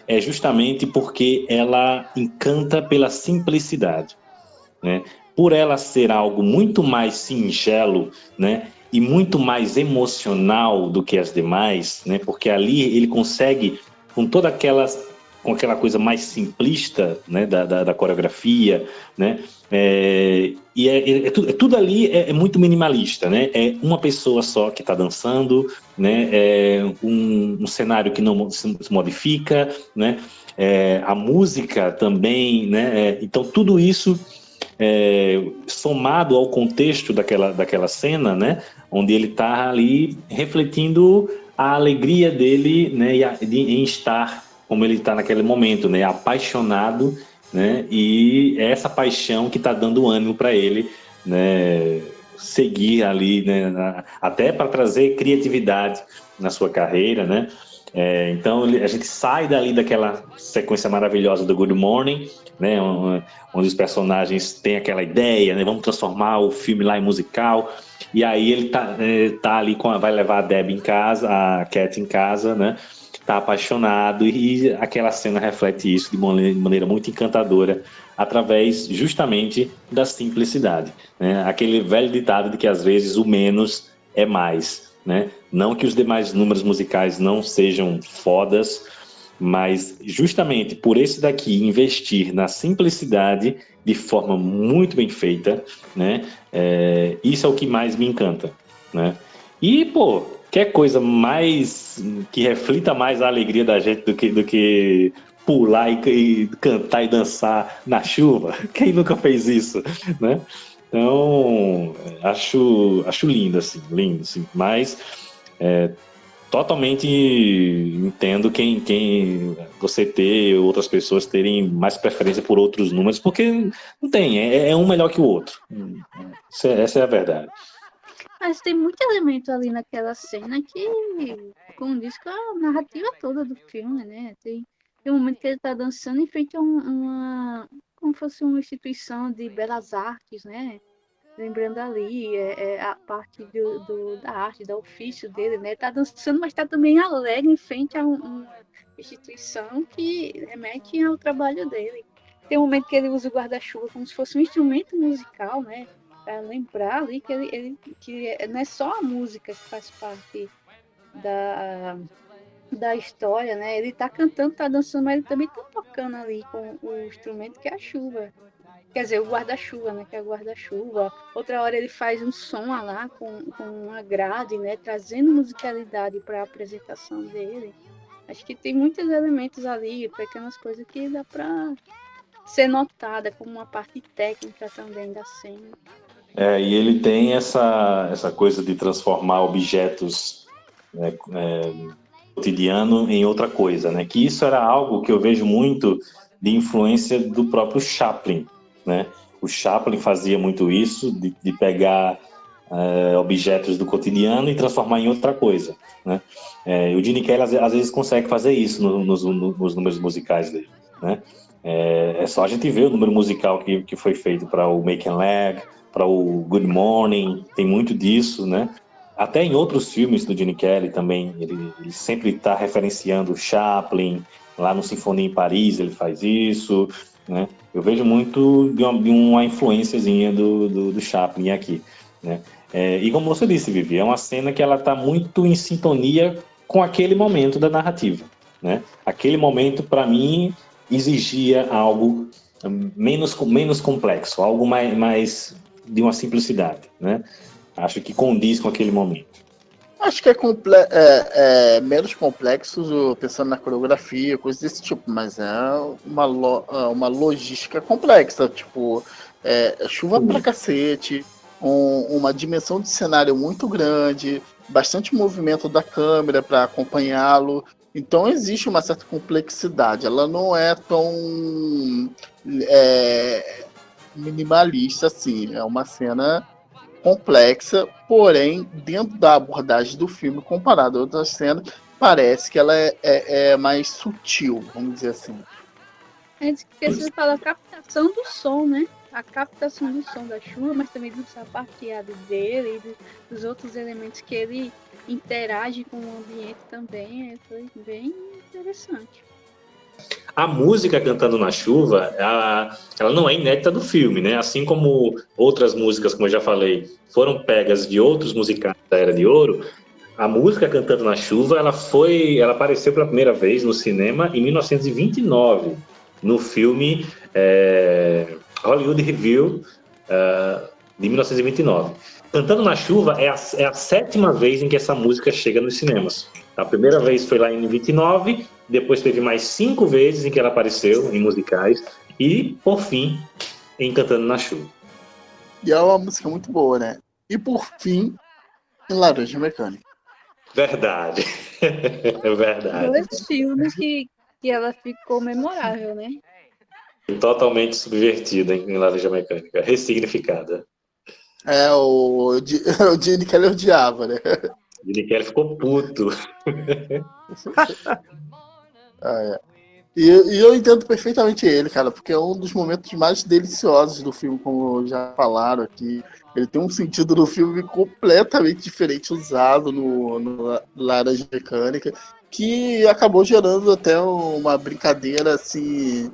é justamente porque ela encanta pela simplicidade, né? Por ela ser algo muito mais singelo, né? E muito mais emocional do que as demais, né? Porque ali ele consegue, com aquela coisa mais simplista, né? da coreografia, né? Tudo ali é muito minimalista, né? É uma pessoa só que está dançando, né? É um cenário que não se modifica, né? A música também, né? Então tudo isso somado ao contexto daquela cena, né? Onde ele está ali refletindo a alegria dele, né? Em estar como ele está naquele momento, né? Apaixonado, né? E é essa paixão que está dando ânimo para ele, né? Seguir ali, né? Até para trazer criatividade na sua carreira, né? Então a gente sai dali daquela sequência maravilhosa do Good Morning, né? Onde os personagens têm aquela ideia, né? Vamos transformar o filme lá em musical. E aí ele tá ali vai levar a Deb em casa, a Cat em casa, né? Tá apaixonado, e aquela cena reflete isso de maneira muito encantadora, através justamente da simplicidade, né? Aquele velho ditado de que às vezes o menos é mais, né? Não que os demais números musicais não sejam fodas, mas justamente por esse daqui investir na simplicidade de forma muito bem feita, né? Isso é o que mais me encanta, né? E, pô, quer coisa mais que reflita mais a alegria da gente do que pular e cantar e dançar na chuva? Quem nunca fez isso, né? Então, acho lindo, assim, mas totalmente entendo quem você ter, outras pessoas terem mais preferência por outros números, porque não tem, é um melhor que o outro. Essa é a verdade. Mas tem muito elemento ali naquela cena que condiz com a narrativa toda do filme, né? Tem um momento que ele tá dançando em frente a como fosse uma instituição de belas artes, né? Lembrando ali a parte da arte, do ofício dele, né? Tá dançando, mas tá também alegre em frente a uma instituição que remete ao trabalho dele. Tem um momento que ele usa o guarda-chuva como se fosse um instrumento musical, né? Para lembrar ali que não é só a música que faz parte da história, né? Ele tá cantando, tá dançando, mas ele também tá tocando ali com o instrumento que é a chuva. Quer dizer, o guarda-chuva, né? Que é o guarda-chuva. Outra hora ele faz um som lá com uma grade, né? Trazendo musicalidade para a apresentação dele. Acho que tem muitos elementos ali, pequenas coisas que dá para ser notada como uma parte técnica também da cena. E ele tem essa coisa de transformar objetos, né, cotidiano em outra coisa, né? Que isso era algo que eu vejo muito de influência do próprio Chaplin, né? O Chaplin fazia muito isso, de pegar objetos do cotidiano e transformar em outra coisa, né? O Gene Kelly às vezes consegue fazer isso nos números musicais dele, né? É só a gente ver o número musical que foi feito para o Make and Lag, para o Good Morning, tem muito disso, né? Até em outros filmes do Gene Kelly também, ele sempre está referenciando o Chaplin, lá no Sinfonia em Paris ele faz isso, né? Eu vejo muito de uma influênciazinha do Chaplin aqui, né? E como você disse, Vivi, é uma cena que ela está muito em sintonia com aquele momento da narrativa, né? Aquele momento, para mim, exigia algo menos complexo, algo mais de uma simplicidade, né? Acho que condiz com aquele momento. Acho que é menos complexo, pensando na coreografia, coisas desse tipo, mas é uma logística complexa, tipo, chuva pra cacete, uma dimensão de cenário muito grande, bastante movimento da câmera para acompanhá-lo, então existe uma certa complexidade, ela não é tão minimalista assim, é uma cena complexa, porém, dentro da abordagem do filme, comparado a outras cenas, parece que ela é mais sutil, vamos dizer assim. Antes que você fala a captação do som, né? A captação do som da chuva, mas também do sapateado dele e dos outros elementos que ele interage com o ambiente também, foi bem interessante. A música Cantando na Chuva, ela não é inédita do filme, né? Assim como outras músicas, como eu já falei, foram pegas de outros musicais da Era de Ouro, a música Cantando na Chuva, ela apareceu pela primeira vez no cinema em 1929, no filme Hollywood Review, de 1929. Cantando na Chuva é a 7ª vez em que essa música chega nos cinemas. A primeira vez foi lá em 29, depois teve mais 5 vezes em que ela apareceu em musicais, e, por fim, em Cantando na Chuva. E é uma música muito boa, né? E, por fim, em Laranja Mecânica. Verdade. É verdade. 2 filmes que ela ficou memorável, né? Totalmente subvertida em Laranja Mecânica, ressignificada. O Gene Kelly odiava, né? Gene Kelly ficou puto. E eu entendo perfeitamente ele, cara, porque é um dos momentos mais deliciosos do filme, como já falaram aqui. Ele tem um sentido no filme completamente diferente usado no Laranja Mecânica, que acabou gerando até uma brincadeira assim,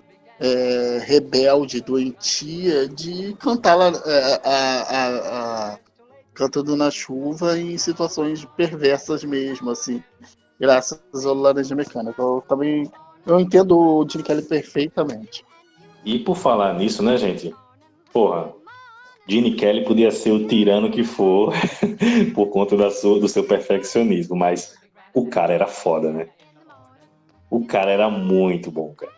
rebelde, doentia, de cantar Cantando na Chuva em situações perversas mesmo, assim, graças ao Laranja Mecânica. Eu entendo o Gene Kelly perfeitamente. E por falar nisso, né, gente? Porra, Gene Kelly podia ser o tirano que for por conta do seu perfeccionismo, mas o cara era foda, né? O cara era muito bom, cara.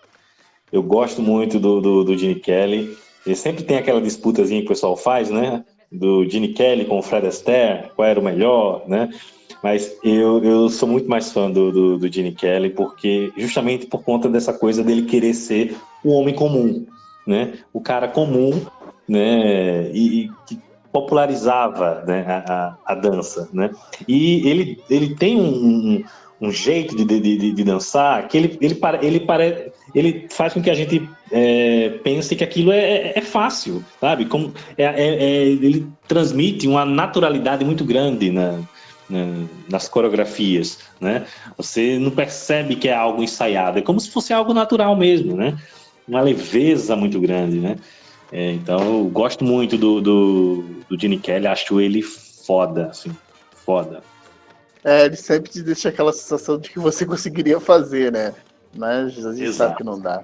Eu gosto muito do Gene Kelly. Ele sempre tem aquela disputazinha que o pessoal faz, né? Do Gene Kelly com o Fred Astaire, qual era o melhor, né? Mas eu sou muito mais fã do Gene Kelly, porque justamente por conta dessa coisa dele querer ser o homem comum, né? O cara comum, né? E que popularizava, né? a dança, né? E ele tem um jeito de dançar que ele faz com que a gente pense que aquilo é fácil, sabe? Como ele transmite uma naturalidade muito grande nas coreografias, né? Você não percebe que é algo ensaiado, é como se fosse algo natural mesmo, né? Uma leveza muito grande, né? Então eu gosto muito do Gene Kelly, acho ele foda, assim, foda. Ele sempre te deixa aquela sensação de que você conseguiria fazer, né? Mas a gente sabe que não dá.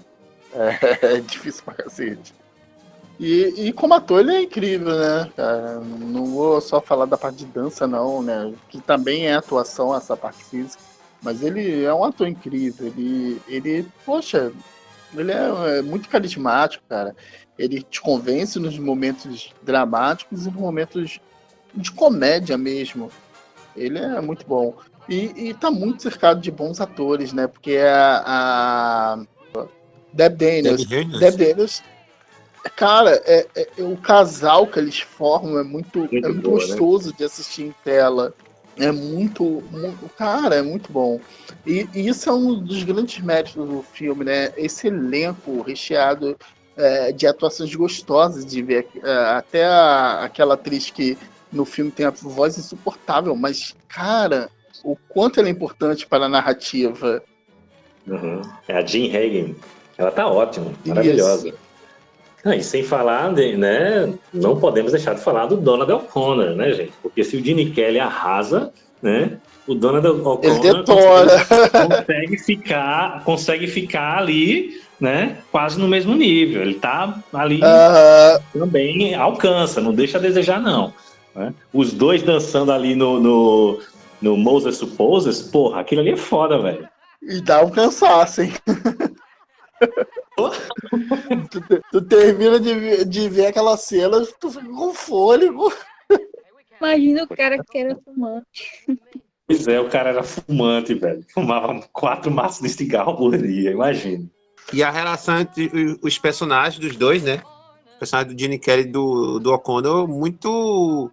É difícil pra cacete. E como ator ele é incrível, né, cara? Não vou só falar da parte de dança, não, né? Que também é atuação, essa parte física. Mas ele é um ator incrível. Poxa, ele é muito carismático, cara. Ele te convence nos momentos dramáticos e nos momentos de comédia mesmo. Ele é muito bom. E tá muito cercado de bons atores, né? Porque a Deb Daniels, cara, o casal que eles formam é muito gostoso, né? De assistir em tela. É muito, cara, é muito bom. E isso é um dos grandes méritos do filme, né? Esse elenco recheado de atuações gostosas de ver. Até aquela atriz que no filme tem a voz insuportável, mas, cara, o quanto ela é importante para a narrativa. Uhum. É a Jean Hagen. Ela tá ótima, maravilhosa. E sem falar, né, não podemos deixar de falar do Donald O'Connor, né, gente? Porque se o Gene Kelly arrasa, né, o Donald O'Connor consegue ficar ali, né, quase no mesmo nível. Ele tá ali também, alcança, não deixa a desejar, não. né? Os dois dançando ali no Moses Supposes, porra, aquilo ali é foda, velho. E dá um cansaço, hein? tu termina de ver aquela cena, tu fica com fôlego. Imagina o cara que era fumante. Pois é, o cara era fumante, velho. Fumava 4 maços de cigarro por dia, imagina. E a relação entre os personagens dos dois, né? O personagem do Gene Kelly e do O'Connor, muito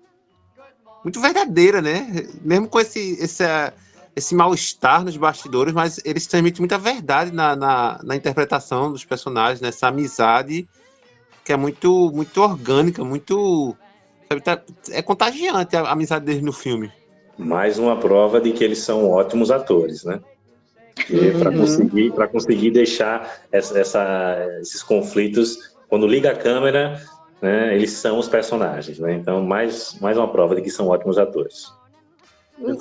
verdadeira, né? Mesmo com esse mal-estar nos bastidores, mas eles transmitem muita verdade na interpretação dos personagens, nessa amizade que é muito, muito orgânica, muito... Sabe, é contagiante a amizade deles no filme. Mais uma prova de que eles são ótimos atores, né? Para conseguir deixar esses conflitos, quando liga a câmera, né, eles são os personagens, né? Então, mais uma prova de que são ótimos atores. Os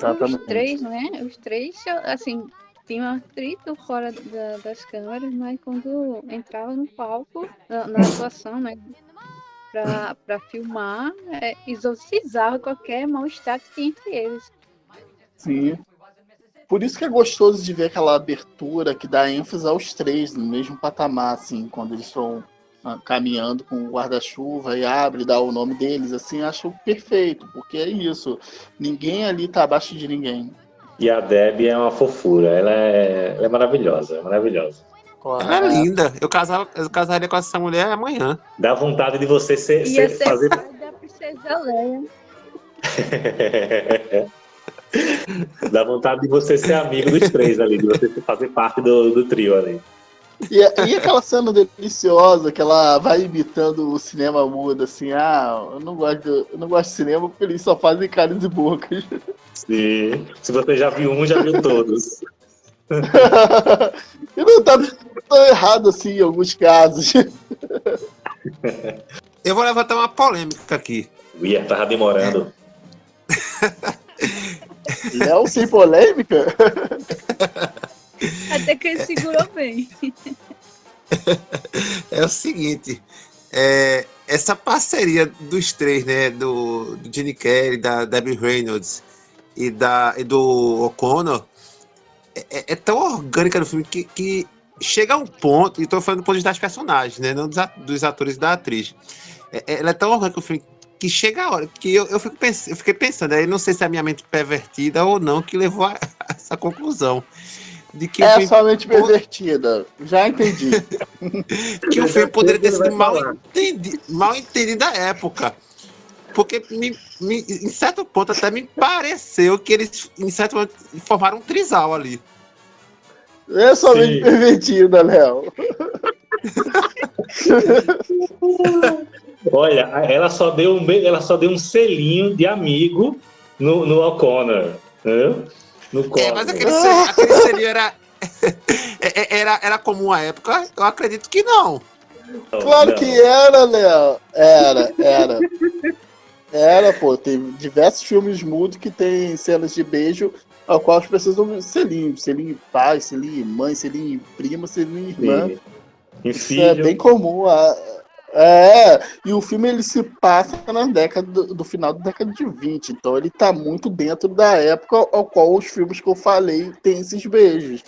três, né? Os três, assim, tinham um atrito fora das câmeras, mas quando entrava no palco, na atuação, né? Pra filmar, exorcizava qualquer mal-estar que tinha entre eles. Sim. Por isso que é gostoso de ver aquela abertura que dá ênfase aos três, no mesmo patamar, assim, quando eles estão caminhando com o guarda-chuva e abre, dá o nome deles, assim, acho perfeito, porque é isso. Ninguém ali tá abaixo de ninguém. E a Debbie é uma fofura, ela é maravilhosa, é maravilhosa. Ela é linda. Eu casaria com essa mulher amanhã. Dá vontade de você fazer pai da princesa Leia. Dá vontade de você ser amigo dos três ali, de você fazer parte do trio ali. E aquela cena deliciosa que ela vai imitando o cinema mudo, assim, eu não gosto de cinema porque eles só fazem caras e bocas. Sim. Se você já viu um, já viu todos. E não tá tão errado assim em alguns casos. Eu vou levantar uma polêmica aqui. Ia, tava demorando. Léo sem polêmica? Até que ele segurou bem. É o seguinte, essa parceria dos três, né, do Gene Kelly, da Debbie Reynolds e do O'Connor, é tão orgânica no filme que chega a um ponto, e estou falando do ponto de vista das personagens, né, não dos atores e da atriz. Ela é tão orgânica no filme que chega a hora que eu fiquei pensando, aí não sei se é a minha mente pervertida ou não que levou a essa conclusão. De que somente pervertida, já entendi. Que o filme poderia ter sido mal entendido da época. Porque em certo ponto até me pareceu que eles, em certo momento, formaram um trisal ali. É somente pervertida, Léo. Olha, ela só deu um selinho de amigo no O'Connor, né? Mas aquele selinho era comum à época? Eu acredito que não. Claro que era, Léo. Era, pô. Tem diversos filmes mudos que tem cenas de beijo ao qual as pessoas dão selinho pai, selinho mãe, selinho prima, selinho irmã. Isso é bem comum. E o filme ele se passa na década do final da década de 20, então ele tá muito dentro da época ao qual os filmes que eu falei tem esses beijos.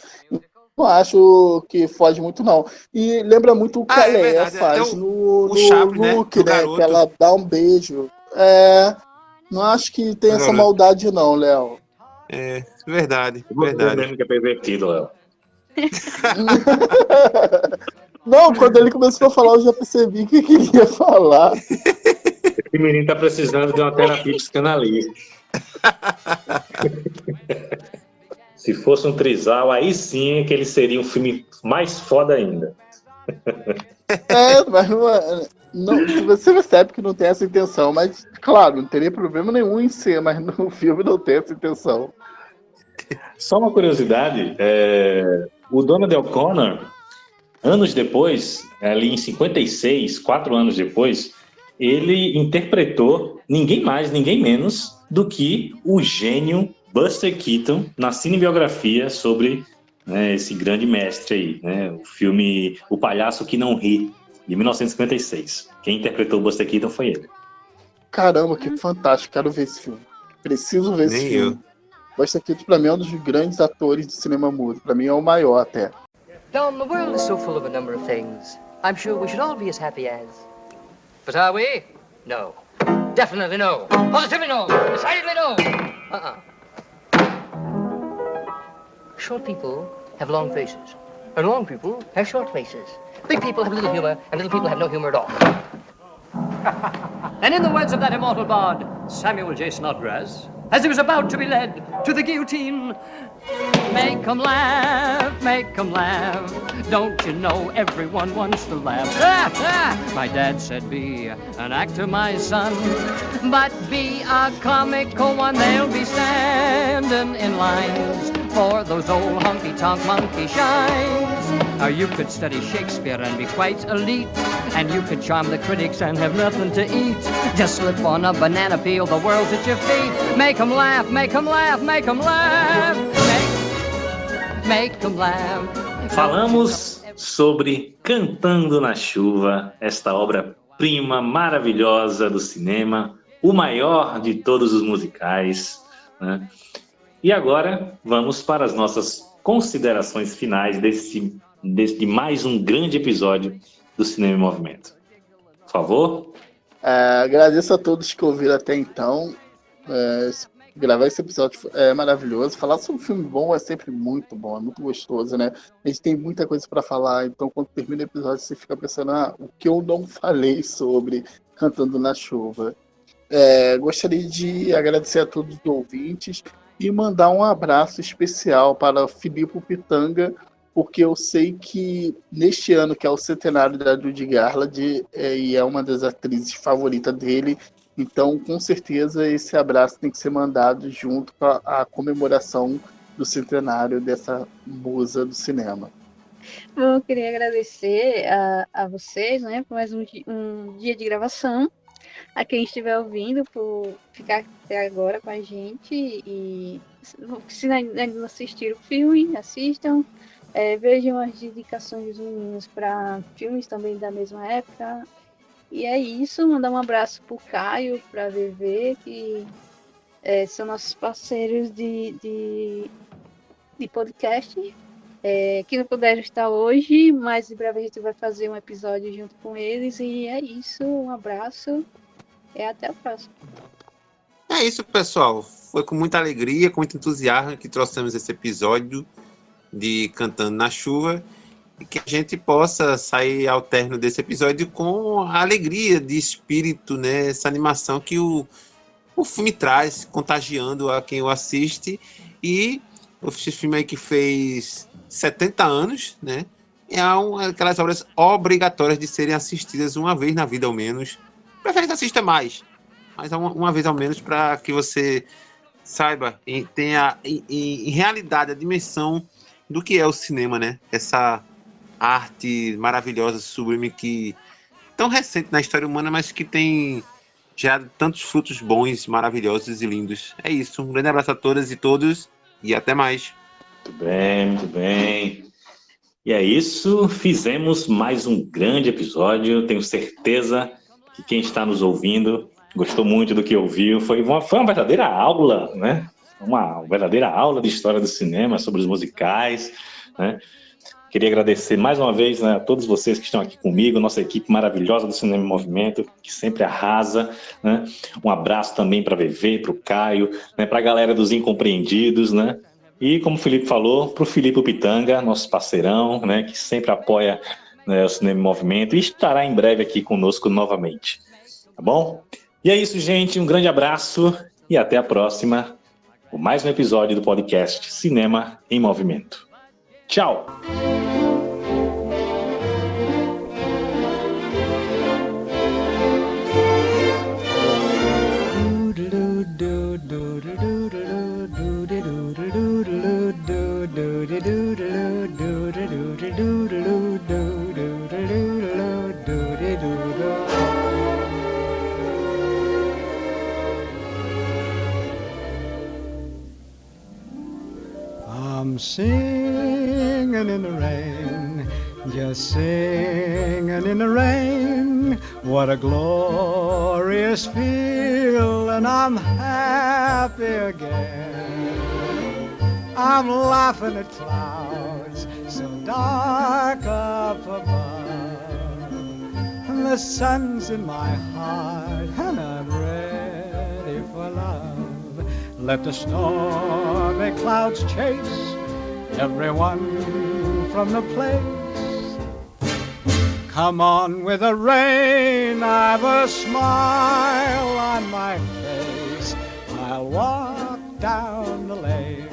Não acho que foge muito, não. E lembra muito o que a Leia faz no Chaves, Luke, né? Que ela dá um beijo. Não acho que tem essa maldade, não, Léo. Verdade. Mesmo que é pervertido, Léo. Não, quando ele começou a falar, eu já percebi que queria falar. Esse menino tá precisando de uma terapia psicanalítica. Se fosse um trisal, aí sim é que ele seria um filme mais foda ainda. Mas não, você percebe que não tem essa intenção, mas, claro, não teria problema nenhum em ser, mas no filme não tem essa intenção. Só uma curiosidade, o Donald O'Connor, anos depois, ali em 56, 4 anos depois, ele interpretou ninguém mais, ninguém menos do que o gênio Buster Keaton na cinebiografia sobre, né, esse grande mestre aí, né, o filme O Palhaço que Não Ri, de 1956. Quem interpretou o Buster Keaton foi ele. Caramba, que fantástico. Quero ver esse filme. Preciso ver esse Nem filme. Buster Keaton, pra mim, é um dos grandes atores de cinema mudo. Pra mim, é o maior até. Now, the world is so full of a number of things. I'm sure we should all be as happy as. But are we? No. Definitely no. Positively no. Decidedly no. Short people have long faces. And long people have short faces. Big people have little humor, and little people have no humor at all. And in the words of that immortal bard, Samuel J. Snodgrass, as he was about to be led to the guillotine, make 'em laugh, make 'em laugh. Don't you know everyone wants to laugh? My dad said be an actor, my son, but be a comical one. They'll be standing in lines for those old honky-tonk monkey shines. Or you could study Shakespeare and be quite elite, and you could charm the critics and have nothing to eat. Just slip on a banana peel, the world's at your feet. Make 'em laugh, make 'em laugh, make 'em laugh. Make 'em laugh. Falamos sobre Cantando na Chuva, esta obra-prima maravilhosa do cinema, o maior de todos os musicais, né? E agora vamos para as nossas considerações finais de mais um grande episódio do Cinema em Movimento. Por favor. Agradeço a todos que ouviram até então. Gravar esse episódio é maravilhoso. Falar sobre um filme bom é sempre muito bom, é muito gostoso, né? A gente tem muita coisa para falar, então quando termina o episódio você fica pensando, o que eu não falei sobre Cantando na Chuva. Gostaria de agradecer a todos os ouvintes e mandar um abraço especial para Filipe Pitanga, porque eu sei que neste ano, que é o centenário da Judy Garland, e é uma das atrizes favoritas dele, então com certeza esse abraço tem que ser mandado junto com a comemoração do centenário dessa musa do cinema. Bom, eu queria agradecer a vocês, né, por mais um dia de gravação, a quem estiver ouvindo por ficar até agora com a gente, e se ainda não assistiram o filme, assistam. Vejam as indicações dos meninos para filmes também da mesma época. E é isso, mandar um abraço pro Caio, pra VV, que são nossos parceiros de podcast, que não puderam estar hoje, mas em breve a gente vai fazer um episódio junto com eles. E é isso, um abraço e até a próxima. É isso, pessoal. Foi com muita alegria, com muito entusiasmo que trouxemos esse episódio de Cantando na Chuva, e que a gente possa sair ao término desse episódio com a alegria de espírito, né? Essa animação que o filme traz, contagiando a quem o assiste. E esse filme aí que fez 70 anos, né? Aquelas obras obrigatórias de serem assistidas uma vez na vida, ao menos. Preferência assista mais, mas uma vez ao menos, para que você saiba e tenha em realidade a dimensão do que é o cinema, né? Essa arte maravilhosa, sublime, que tão recente na história humana, mas que tem gerado tantos frutos bons, maravilhosos e lindos. É isso. Um grande abraço a todas e todos e até mais. Muito bem, muito bem. E é isso. Fizemos mais um grande episódio. Tenho certeza que quem está nos ouvindo gostou muito do que ouviu. Foi uma verdadeira aula, né? Uma verdadeira aula de história do cinema, sobre os musicais, né? Queria agradecer mais uma vez, né, a todos vocês que estão aqui comigo, nossa equipe maravilhosa do Cinema em Movimento, que sempre arrasa, né? Um abraço também para a VV, para o Caio, né, para a galera dos Incompreendidos, né? E, como o Felipe falou, para o Filipe Pitanga, nosso parceirão, né, que sempre apoia, né, o Cinema em Movimento, e estará em breve aqui conosco novamente. Tá bom? E é isso, gente. Um grande abraço e até a próxima com mais um episódio do podcast Cinema em Movimento. Tchau! I'm singing in the rain, just singing in the rain. What a glorious feeling, I'm happy again. I'm laughing at clouds so dark up above, and the sun's in my heart, and I'm ready for love. Let the stormy clouds chase everyone from the place. Come on with the rain, I've a smile on my face. I'll walk down the lane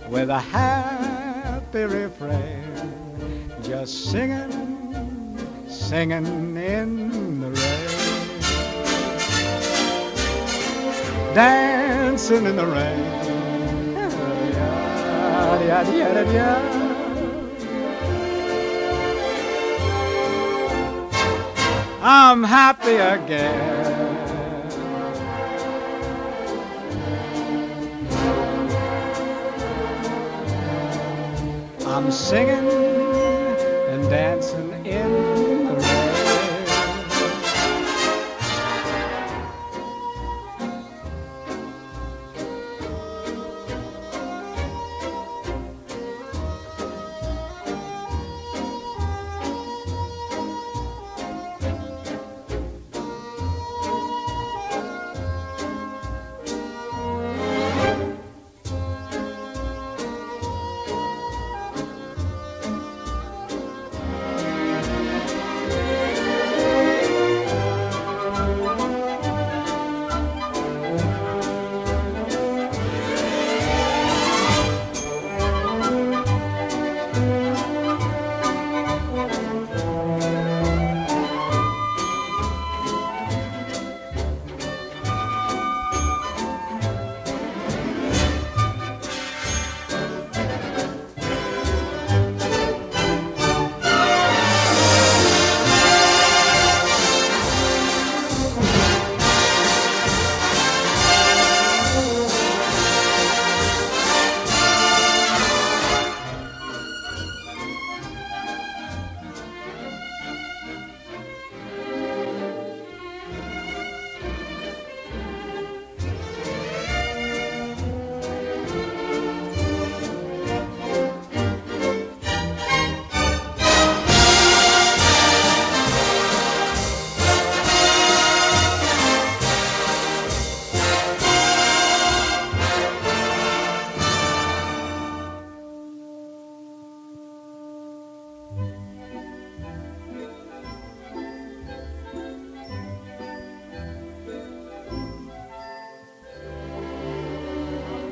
with a happy refrain, just singing, singing in the rain, dancing in the rain. I'm happy again. I'm singing and dancing in the rain.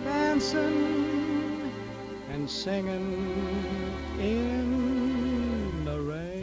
Dancing and singing in the rain.